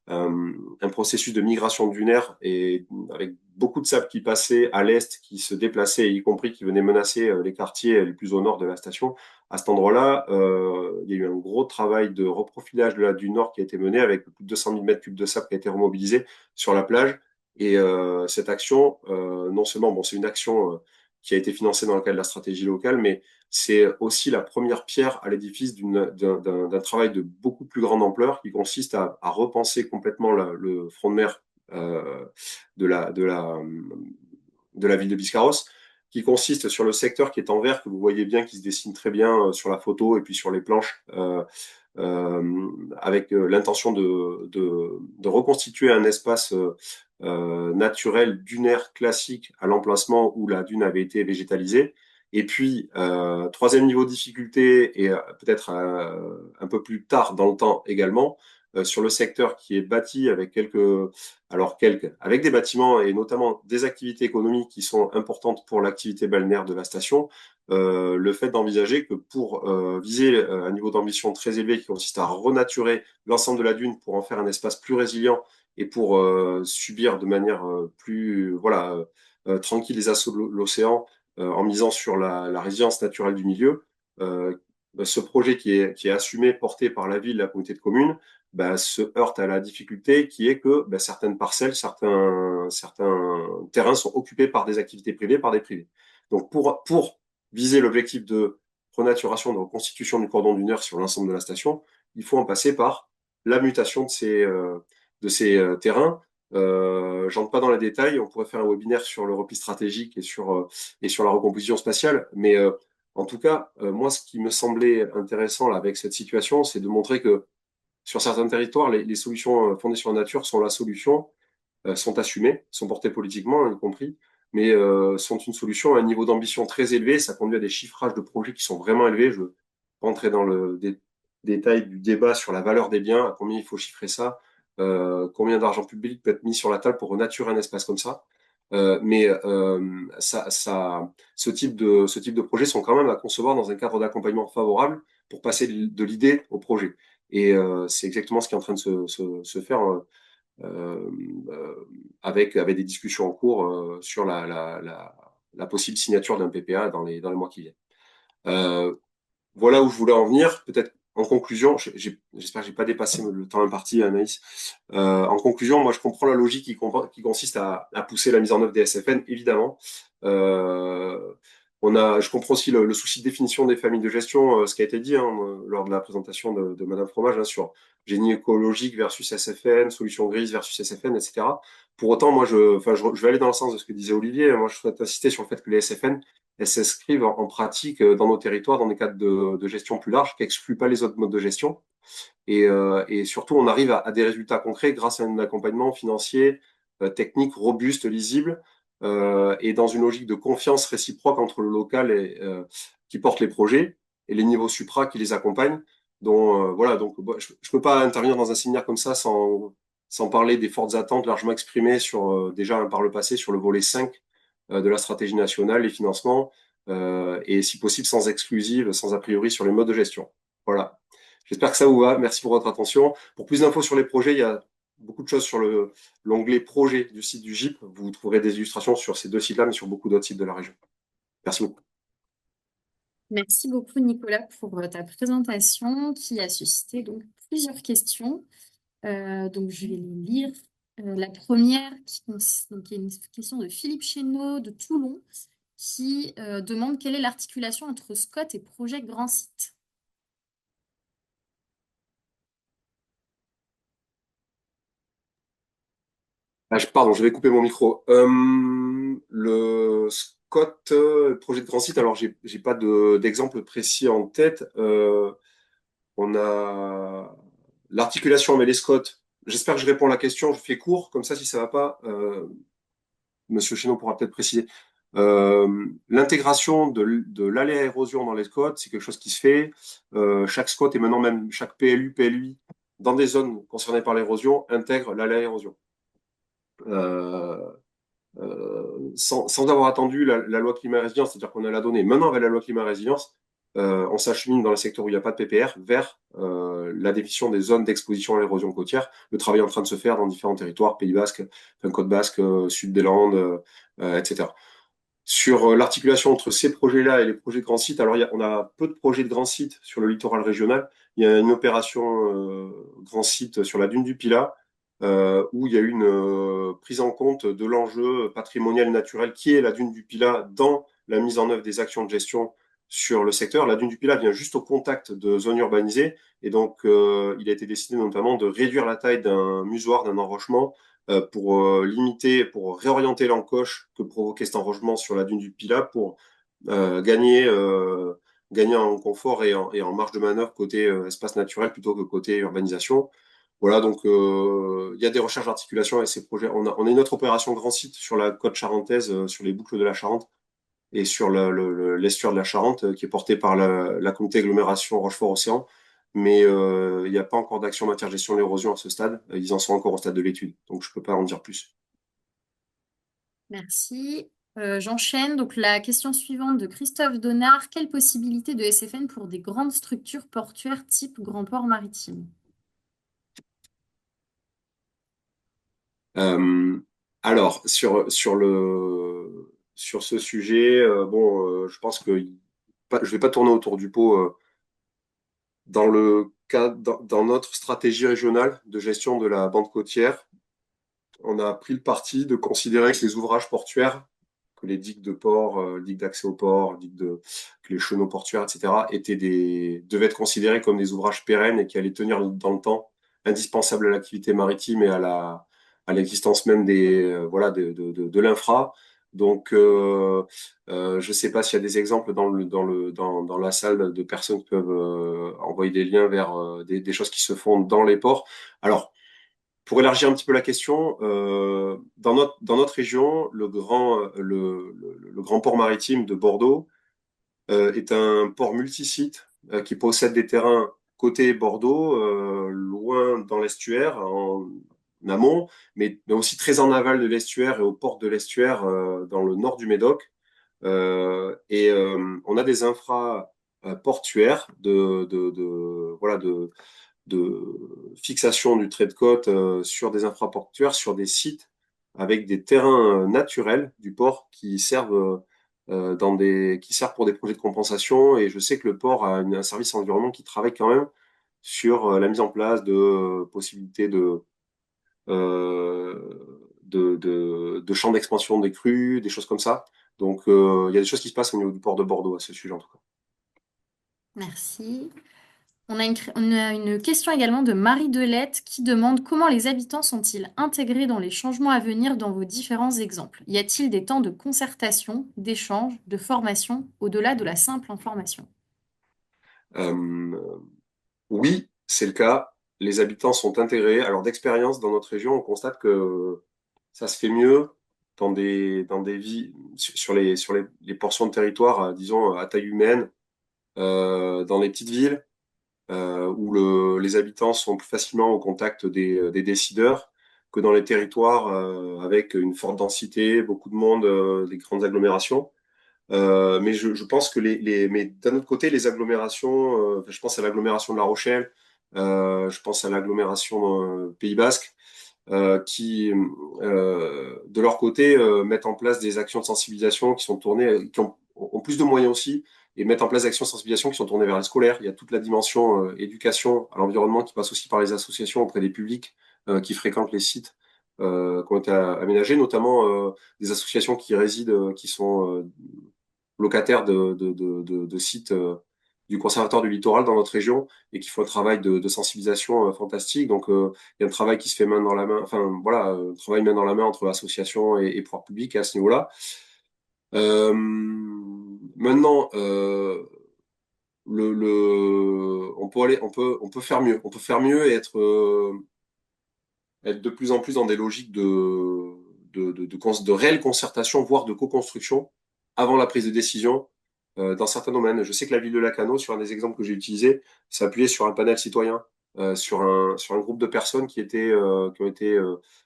un processus de migration dunaire et avec beaucoup de sable qui passait à l'est, qui se déplaçait, y compris qui venait menacer les quartiers les plus au nord de la station. À cet endroit-là, il y a eu un gros travail de reprofilage de la dune nord qui a été mené avec plus de 200 000 mètres cubes de sable qui a été remobilisé sur la plage Et cette action, non seulement, bon, c'est une action qui a été financée dans le cadre de la stratégie locale, mais c'est aussi la première pierre à l'édifice d'un travail de beaucoup plus grande ampleur qui consiste à repenser complètement le front de mer euh, de la ville de Biscarrosse, qui consiste sur le secteur qui est en vert, que vous voyez bien, qui se dessine très bien sur la photo et puis sur les planches, avec l'intention de reconstituer un espace naturel dunaire classique à l'emplacement où la dune avait été végétalisée. Et puis, troisième niveau de difficulté, et peut-être un peu plus tard dans le temps également, sur le secteur qui est bâti avec avec des bâtiments et notamment des activités économiques qui sont importantes pour l'activité balnéaire de la station, le fait d'envisager que pour viser un niveau d'ambition très élevé qui consiste à renaturer l'ensemble de la dune pour en faire un espace plus résilient et pour subir de manière plus tranquille les assauts de l'océan en misant sur la résilience naturelle du milieu, euh, ce projet qui est assumé, porté par la ville, la communauté de communes, bah, se heurte à la difficulté qui est que bah, certaines parcelles, certains terrains sont occupés par des activités privées, par des privés. Donc pour viser l'objectif de renaturation, de reconstitution du cordon dunaire sur l'ensemble de la station, il faut en passer par la mutation de ces terrains. J'entre pas dans les détails, on pourrait faire un webinaire sur le repli stratégique et sur la recomposition spatiale, mais en tout cas, moi, ce qui me semblait intéressant là, avec cette situation, c'est de montrer que sur certains territoires, les solutions fondées sur la nature sont la solution, sont assumées, sont portées politiquement, y compris, mais sont une solution à un niveau d'ambition très élevé. Ça conduit à des chiffrages de projets qui sont vraiment élevés. Je ne vais pas entrer dans le détail du débat sur la valeur des biens, à combien il faut chiffrer ça, combien d'argent public peut être mis sur la table pour renaturer un espace comme ça. Mais ce type de projets sont quand même à concevoir dans un cadre d'accompagnement favorable pour passer de l'idée au projet. Et c'est exactement ce qui est en train de se faire avec des discussions en cours sur la possible signature d'un PPA dans les mois qui viennent. Euh, voilà où je voulais en venir. Peut-être en conclusion, j'espère que j'ai pas dépassé le temps imparti, Anaïs. En conclusion, moi, je comprends la logique qui consiste à pousser la mise en œuvre des SFN, évidemment. Euh, je comprends aussi le souci de définition des familles de gestion, ce qui a été dit hein, lors de la présentation de Madame Fromage hein, sur génie écologique versus SFN, solution grise versus SFN, etc. Pour autant, moi, je vais aller dans le sens de ce que disait Olivier. Moi, je souhaite insister sur le fait que les SFN, elles s'inscrivent en pratique dans nos territoires dans des cadres de gestion plus larges qui excluent pas les autres modes de gestion. Et surtout, on arrive à des résultats concrets grâce à un accompagnement financier, technique, robuste, lisible, et dans une logique de confiance réciproque entre le local qui porte les projets et les niveaux supra qui les accompagnent. Donc je peux pas intervenir dans un séminaire comme ça sans parler des fortes attentes largement exprimées sur déjà par le passé sur le volet 5 de la stratégie nationale, les financements, et si possible sans exclusive, sans a priori sur les modes de gestion. Voilà. J'espère que ça vous va. Merci pour votre attention. Pour plus d'infos sur les projets, il y a beaucoup de choses sur l'onglet projet du site du GIP. Vous trouverez des illustrations sur ces deux sites-là, mais sur beaucoup d'autres sites de la région. Merci beaucoup. Merci beaucoup, Nicolas, pour ta présentation qui a suscité donc plusieurs questions. Donc, je vais les lire. La première, donc, est une question de Philippe Chénaud de Toulon qui demande quelle est l'articulation entre Scott et projet Grand Site. Pardon, je vais couper mon micro. Le Scott, projet de grand site, alors j'ai pas d'exemple précis en tête. On a l'articulation avec les Scott. J'espère que je réponds à la question. Je fais court, comme ça, si ça va pas, Monsieur Chénaud pourra peut-être préciser. L'intégration de l'aléa érosion dans les Scott, c'est quelque chose qui se fait. Chaque Scott et maintenant même chaque PLU, PLUI, dans des zones concernées par l'érosion, intègre l'aléa érosion. Sans avoir attendu la loi climat et résilience, c'est-à-dire qu'on a la donnée. Maintenant, avec la loi climat et résilience, on s'achemine dans les secteurs où il n'y a pas de PPR vers la définition des zones d'exposition à l'érosion côtière. Le travail est en train de se faire dans différents territoires, Pays Basque, Côte Basque, Sud des Landes, etc. Sur l'articulation entre ces projets-là et les projets de grands sites, alors on a peu de projets de grands sites sur le littoral régional. Il y a une opération grand site sur la dune du Pilat, où il y a eu une prise en compte de l'enjeu patrimonial naturel qui est la dune du Pilat dans la mise en œuvre des actions de gestion sur le secteur. La dune du Pilat vient juste au contact de zones urbanisées et donc il a été décidé notamment de réduire la taille d'un musoir, d'un enrochement pour limiter, pour réorienter l'encoche que provoquait cet enrochement sur la dune du Pilat pour gagner en confort et en marge de manœuvre côté espace naturel plutôt que côté urbanisation. Voilà, donc il y a des recherches d'articulation avec ces projets. On a une autre opération grand site sur la côte charentaise, sur les boucles de la Charente et sur l'estuaire de la Charente, qui est portée par la communauté agglomération Rochefort-Océan. Mais il n'y a pas encore d'action en matière de gestion de l'érosion à ce stade. Ils en sont encore au stade de l'étude, donc je ne peux pas en dire plus. Merci. J'enchaîne. Donc, la question suivante de Christophe Donnard. Quelle possibilité de SFN pour des grandes structures portuaires type grand port maritime? Euh, alors, sur ce sujet, je pense que je vais pas tourner autour du pot. Dans le cas, dans notre stratégie régionale de gestion de la bande côtière, on a pris le parti de considérer que les ouvrages portuaires, que les digues de port, digues d'accès au port, que les chenaux portuaires, etc., devaient être considérés comme des ouvrages pérennes et qui allaient tenir dans le temps, indispensables à l'activité maritime et à l'existence même de l'infra. Donc, je ne sais pas s'il y a des exemples dans la salle de personnes qui peuvent envoyer des liens vers des choses qui se font dans les ports. Alors, pour élargir un petit peu la question, dans notre région, le grand port maritime de Bordeaux est un port multisite qui possède des terrains côté Bordeaux, loin dans l'estuaire, en amont, mais aussi très en aval de l'estuaire et aux portes de l'estuaire dans le nord du Médoc. On a des infras portuaires de fixation du trait de côte sur des infraportuaires, sur des sites avec des terrains naturels du port qui servent pour des projets de compensation. Et je sais que le port a un service environnement qui travaille quand même sur la mise en place de possibilités de champs d'expansion des crues, des choses comme ça. Donc, il y a des choses qui se passent au niveau du port de Bordeaux à ce sujet, en tout cas. Merci. On a une question également de Marie Delette qui demande comment les habitants sont-ils intégrés dans les changements à venir dans vos différents exemples? Y a-t-il des temps de concertation, d'échange, de formation au-delà de la simple information? Euh, oui, c'est le cas. Les habitants sont intégrés. Alors, d'expérience, dans notre région, on constate que ça se fait mieux dans des vies, les portions de territoire, disons, à taille humaine, dans les petites villes, où les habitants sont plus facilement au contact des décideurs que dans les territoires avec une forte densité, beaucoup de monde, des grandes agglomérations. Mais je pense que mais d'un autre côté, les agglomérations, je pense à l'agglomération de La Rochelle, je pense à l'agglomération Pays Basque, qui, de leur côté, mettent en place des actions de sensibilisation qui sont tournées, ont plus de moyens aussi, et mettent en place des actions de sensibilisation qui sont tournées vers les scolaires. Il y a toute la dimension éducation à l'environnement qui passe aussi par les associations auprès des publics qui fréquentent les sites qui ont été aménagés, notamment des associations qui résident, qui sont locataires de sites du Conservatoire du Littoral dans notre région et qui font un travail de sensibilisation fantastique. Donc, il y a un travail qui se fait main dans la main, enfin, voilà, un travail main dans la main entre associations et pouvoir public à ce niveau-là. Maintenant, on peut faire mieux. On peut faire mieux et être de plus en plus dans des logiques de réelle concertation, voire de co-construction avant la prise de décision dans certains domaines. Je sais que la ville de Lacanau, sur un des exemples que j'ai utilisé, s'appuyait sur un panel citoyen, sur un groupe de personnes qui ont été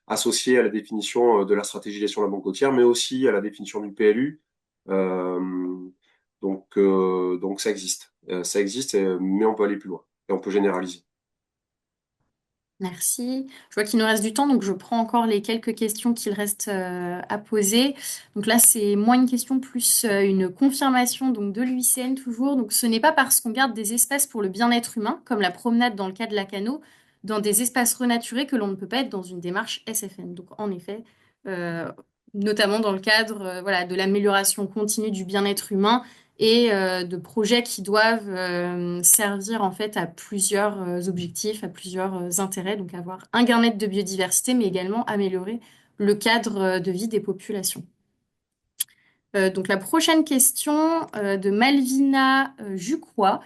associées à la définition de la stratégie de gestion de la banque côtière, mais aussi à la définition du PLU. Euh, donc ça existe. Ça existe, mais on peut aller plus loin et on peut généraliser. Merci. Je vois qu'il nous reste du temps, donc je prends encore les quelques questions qu'il reste à poser. Donc là, c'est moins une question, plus une confirmation donc de l'UICN toujours. Donc ce n'est pas parce qu'on garde des espaces pour le bien-être humain, comme la promenade dans le cas de Lacanau, dans des espaces renaturés que l'on ne peut pas être dans une démarche SFN. Donc, en effet, euh, notamment dans le cadre voilà, de l'amélioration continue du bien-être humain et de projets qui doivent servir en fait à plusieurs objectifs, à plusieurs intérêts, donc avoir un gain-net de biodiversité, mais également améliorer le cadre de vie des populations. Donc la prochaine question de Malvina Jucroix.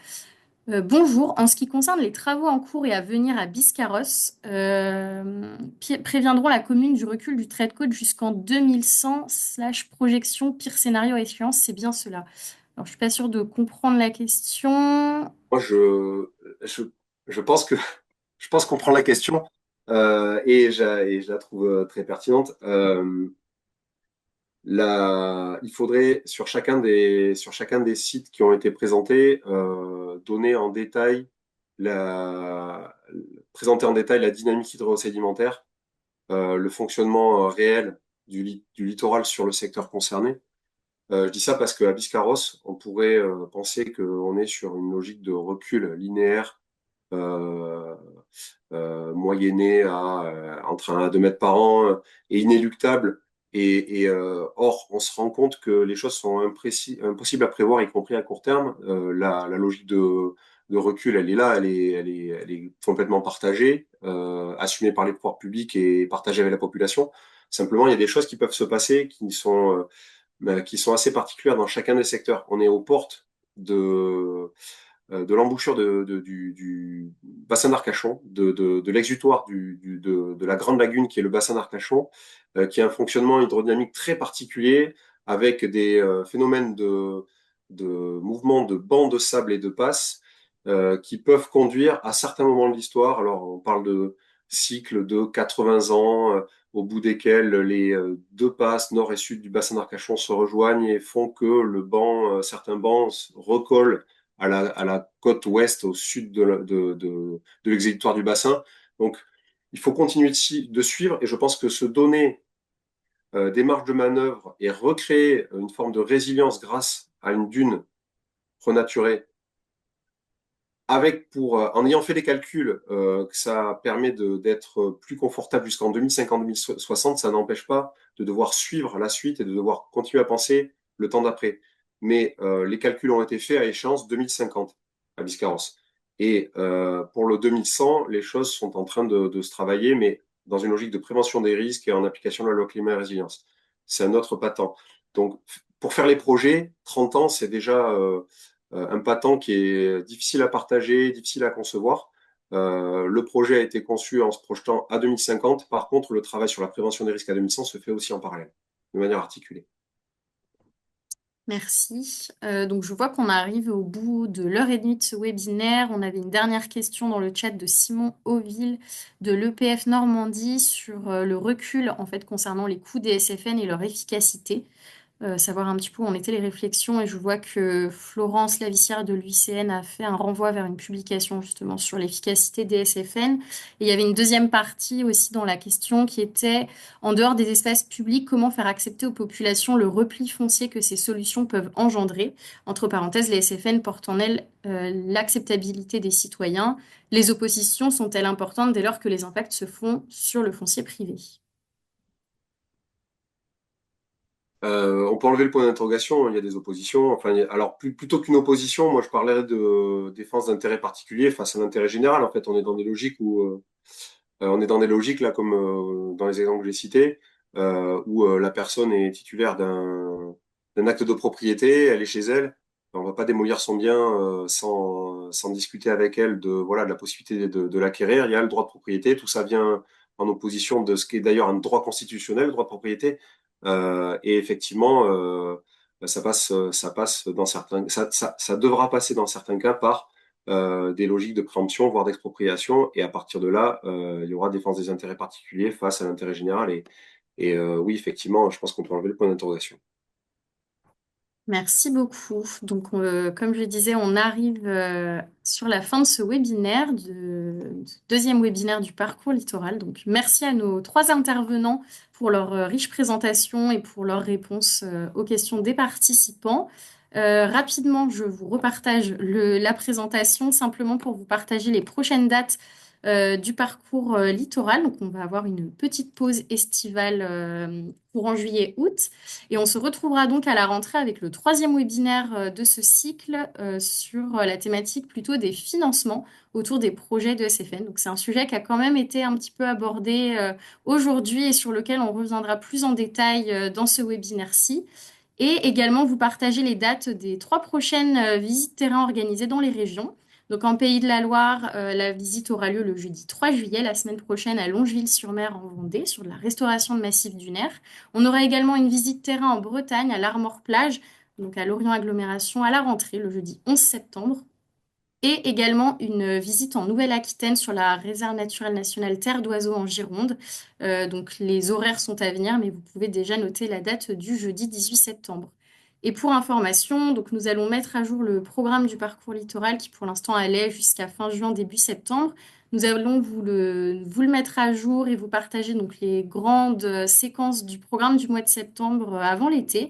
Bonjour, en ce qui concerne les travaux en cours et à venir à Biscarrosse, préviendront la commune du recul du trait de côte jusqu'en 2100 / projection pire scénario à échéance, c'est bien cela. Alors je suis pas sûre de comprendre la question. Moi, je, je pense que je pense comprendre la question et je la trouve très pertinente. Il faudrait, sur chacun des sites qui ont été présentés, donner en détail présenter en détail la dynamique hydrosédimentaire, le fonctionnement réel du littoral sur le secteur concerné. Je dis ça parce qu'à Biscarrosse, on pourrait penser qu'on est sur une logique de recul linéaire euh, moyenné à entre 1 à 2 mètres par an est inéluctable. Or, on se rend compte que les choses sont impossibles à prévoir, y compris à court terme. La logique de recul, elle est là, elle est complètement partagée, assumée par les pouvoirs publics et partagée avec la population. Simplement, il y a des choses qui peuvent se passer qui sont assez particulières dans chacun des secteurs. On est aux portes de l'embouchure du bassin d'Arcachon, de l'exutoire de la grande lagune qui est le bassin d'Arcachon, qui a un fonctionnement hydrodynamique très particulier avec des phénomènes de mouvement de bancs de sable et de passes qui peuvent conduire à certains moments de l'histoire. Alors, on parle de cycles de 80 ans, au bout desquels les deux passes nord et sud du bassin d'Arcachon se rejoignent et font que certains bancs recollent à la côte ouest, au sud de l'exécutoire du bassin. Donc, il faut continuer de suivre et je pense que se donner des marges de manœuvre et recréer une forme de résilience grâce à une dune renaturée en ayant fait les calculs que ça permet d'être plus confortable jusqu'en 2050-2060, ça n'empêche pas de devoir suivre la suite et de devoir continuer à penser le temps d'après. Mais les calculs ont été faits à échéance 2050 à Biscarrosse. Et pour le 2100, les choses sont en train de se travailler, mais dans une logique de prévention des risques et en application de la loi climat et résilience. C'est un autre patent. Donc, pour faire les projets, 30 ans, c'est déjà un patent qui est difficile à partager, difficile à concevoir. Le projet a été conçu en se projetant à 2050. Par contre, le travail sur la prévention des risques à 2100 se fait aussi en parallèle, de manière articulée. Merci. Donc, je vois qu'on arrive au bout de l'heure et demie de ce webinaire. On avait une dernière question dans le chat de Simon Auville de l'EPF Normandie sur le recul en fait concernant les coûts des SFN et leur efficacité. Savoir un petit peu où en étaient les réflexions. Et je vois que Florence Lavissière de l'UICN a fait un renvoi vers une publication justement sur l'efficacité des SFN. Et il y avait une deuxième partie aussi dans la question qui était, en dehors des espaces publics, comment faire accepter aux populations le repli foncier que ces solutions peuvent engendrer. Entre parenthèses, les SFN portent en elles l'acceptabilité des citoyens. Les oppositions sont-elles importantes dès lors que les impacts se font sur le foncier privé? On peut enlever le point d'interrogation, il y a des oppositions. Enfin, alors, plutôt qu'une opposition, moi je parlerais de défense d'intérêt particulier face à l'intérêt général. En fait, on est dans des logiques on est dans des logiques là, comme dans les exemples que j'ai cités, où la personne est titulaire d'un acte de propriété, elle est chez elle. On va pas démolir son bien sans discuter avec elle de la possibilité de l'acquérir. Il y a le droit de propriété, tout ça vient en opposition de ce qui est d'ailleurs un droit constitutionnel, le droit de propriété. Et effectivement, ça passe dans ça devra passer dans certains cas par des logiques de préemption, voire d'expropriation. Et à partir de là, il y aura défense des intérêts particuliers face à l'intérêt général. Oui, effectivement, je pense qu'on peut enlever le point d'interrogation. Merci beaucoup. Donc, comme je le disais, on arrive sur la fin de ce webinaire, deuxième webinaire du parcours littoral. Donc, merci à nos trois intervenants pour leur riche présentation et pour leurs réponses aux questions des participants. Rapidement, je vous repartage la présentation simplement pour vous partager les prochaines dates du parcours littoral. Donc, on va avoir une petite pause estivale courant juillet-août. Et on se retrouvera donc à la rentrée avec le troisième webinaire de ce cycle sur la thématique plutôt des financements autour des projets de SFN. Donc, c'est un sujet qui a quand même été un petit peu abordé aujourd'hui et sur lequel on reviendra plus en détail dans ce webinaire-ci. Et également, vous partagez les dates des 3 prochaines visites terrain organisées dans les régions. Donc en Pays de la Loire, la visite aura lieu le jeudi 3 juillet, la semaine prochaine à Longeville-sur-Mer en Vendée, sur de la restauration de massifs dunaires. On aura également une visite terrain en Bretagne, à l'Armor-Plage, donc à Lorient Agglomération, à la rentrée, le jeudi 11 septembre. Et également une visite en Nouvelle-Aquitaine sur la réserve naturelle nationale Terre d'Oiseaux en Gironde. Donc les horaires sont à venir, mais vous pouvez déjà noter la date du jeudi 18 septembre. Et pour information, donc nous allons mettre à jour le programme du parcours littoral qui pour l'instant allait jusqu'à fin juin, début septembre. Nous allons vous le mettre à jour et vous partager donc les grandes séquences du programme du mois de septembre avant l'été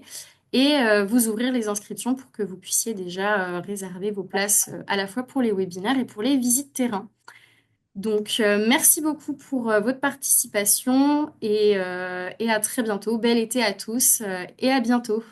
et vous ouvrir les inscriptions pour que vous puissiez déjà réserver vos places à la fois pour les webinaires et pour les visites terrain. Donc, merci beaucoup pour votre participation et à très bientôt. Bel été à tous et à bientôt.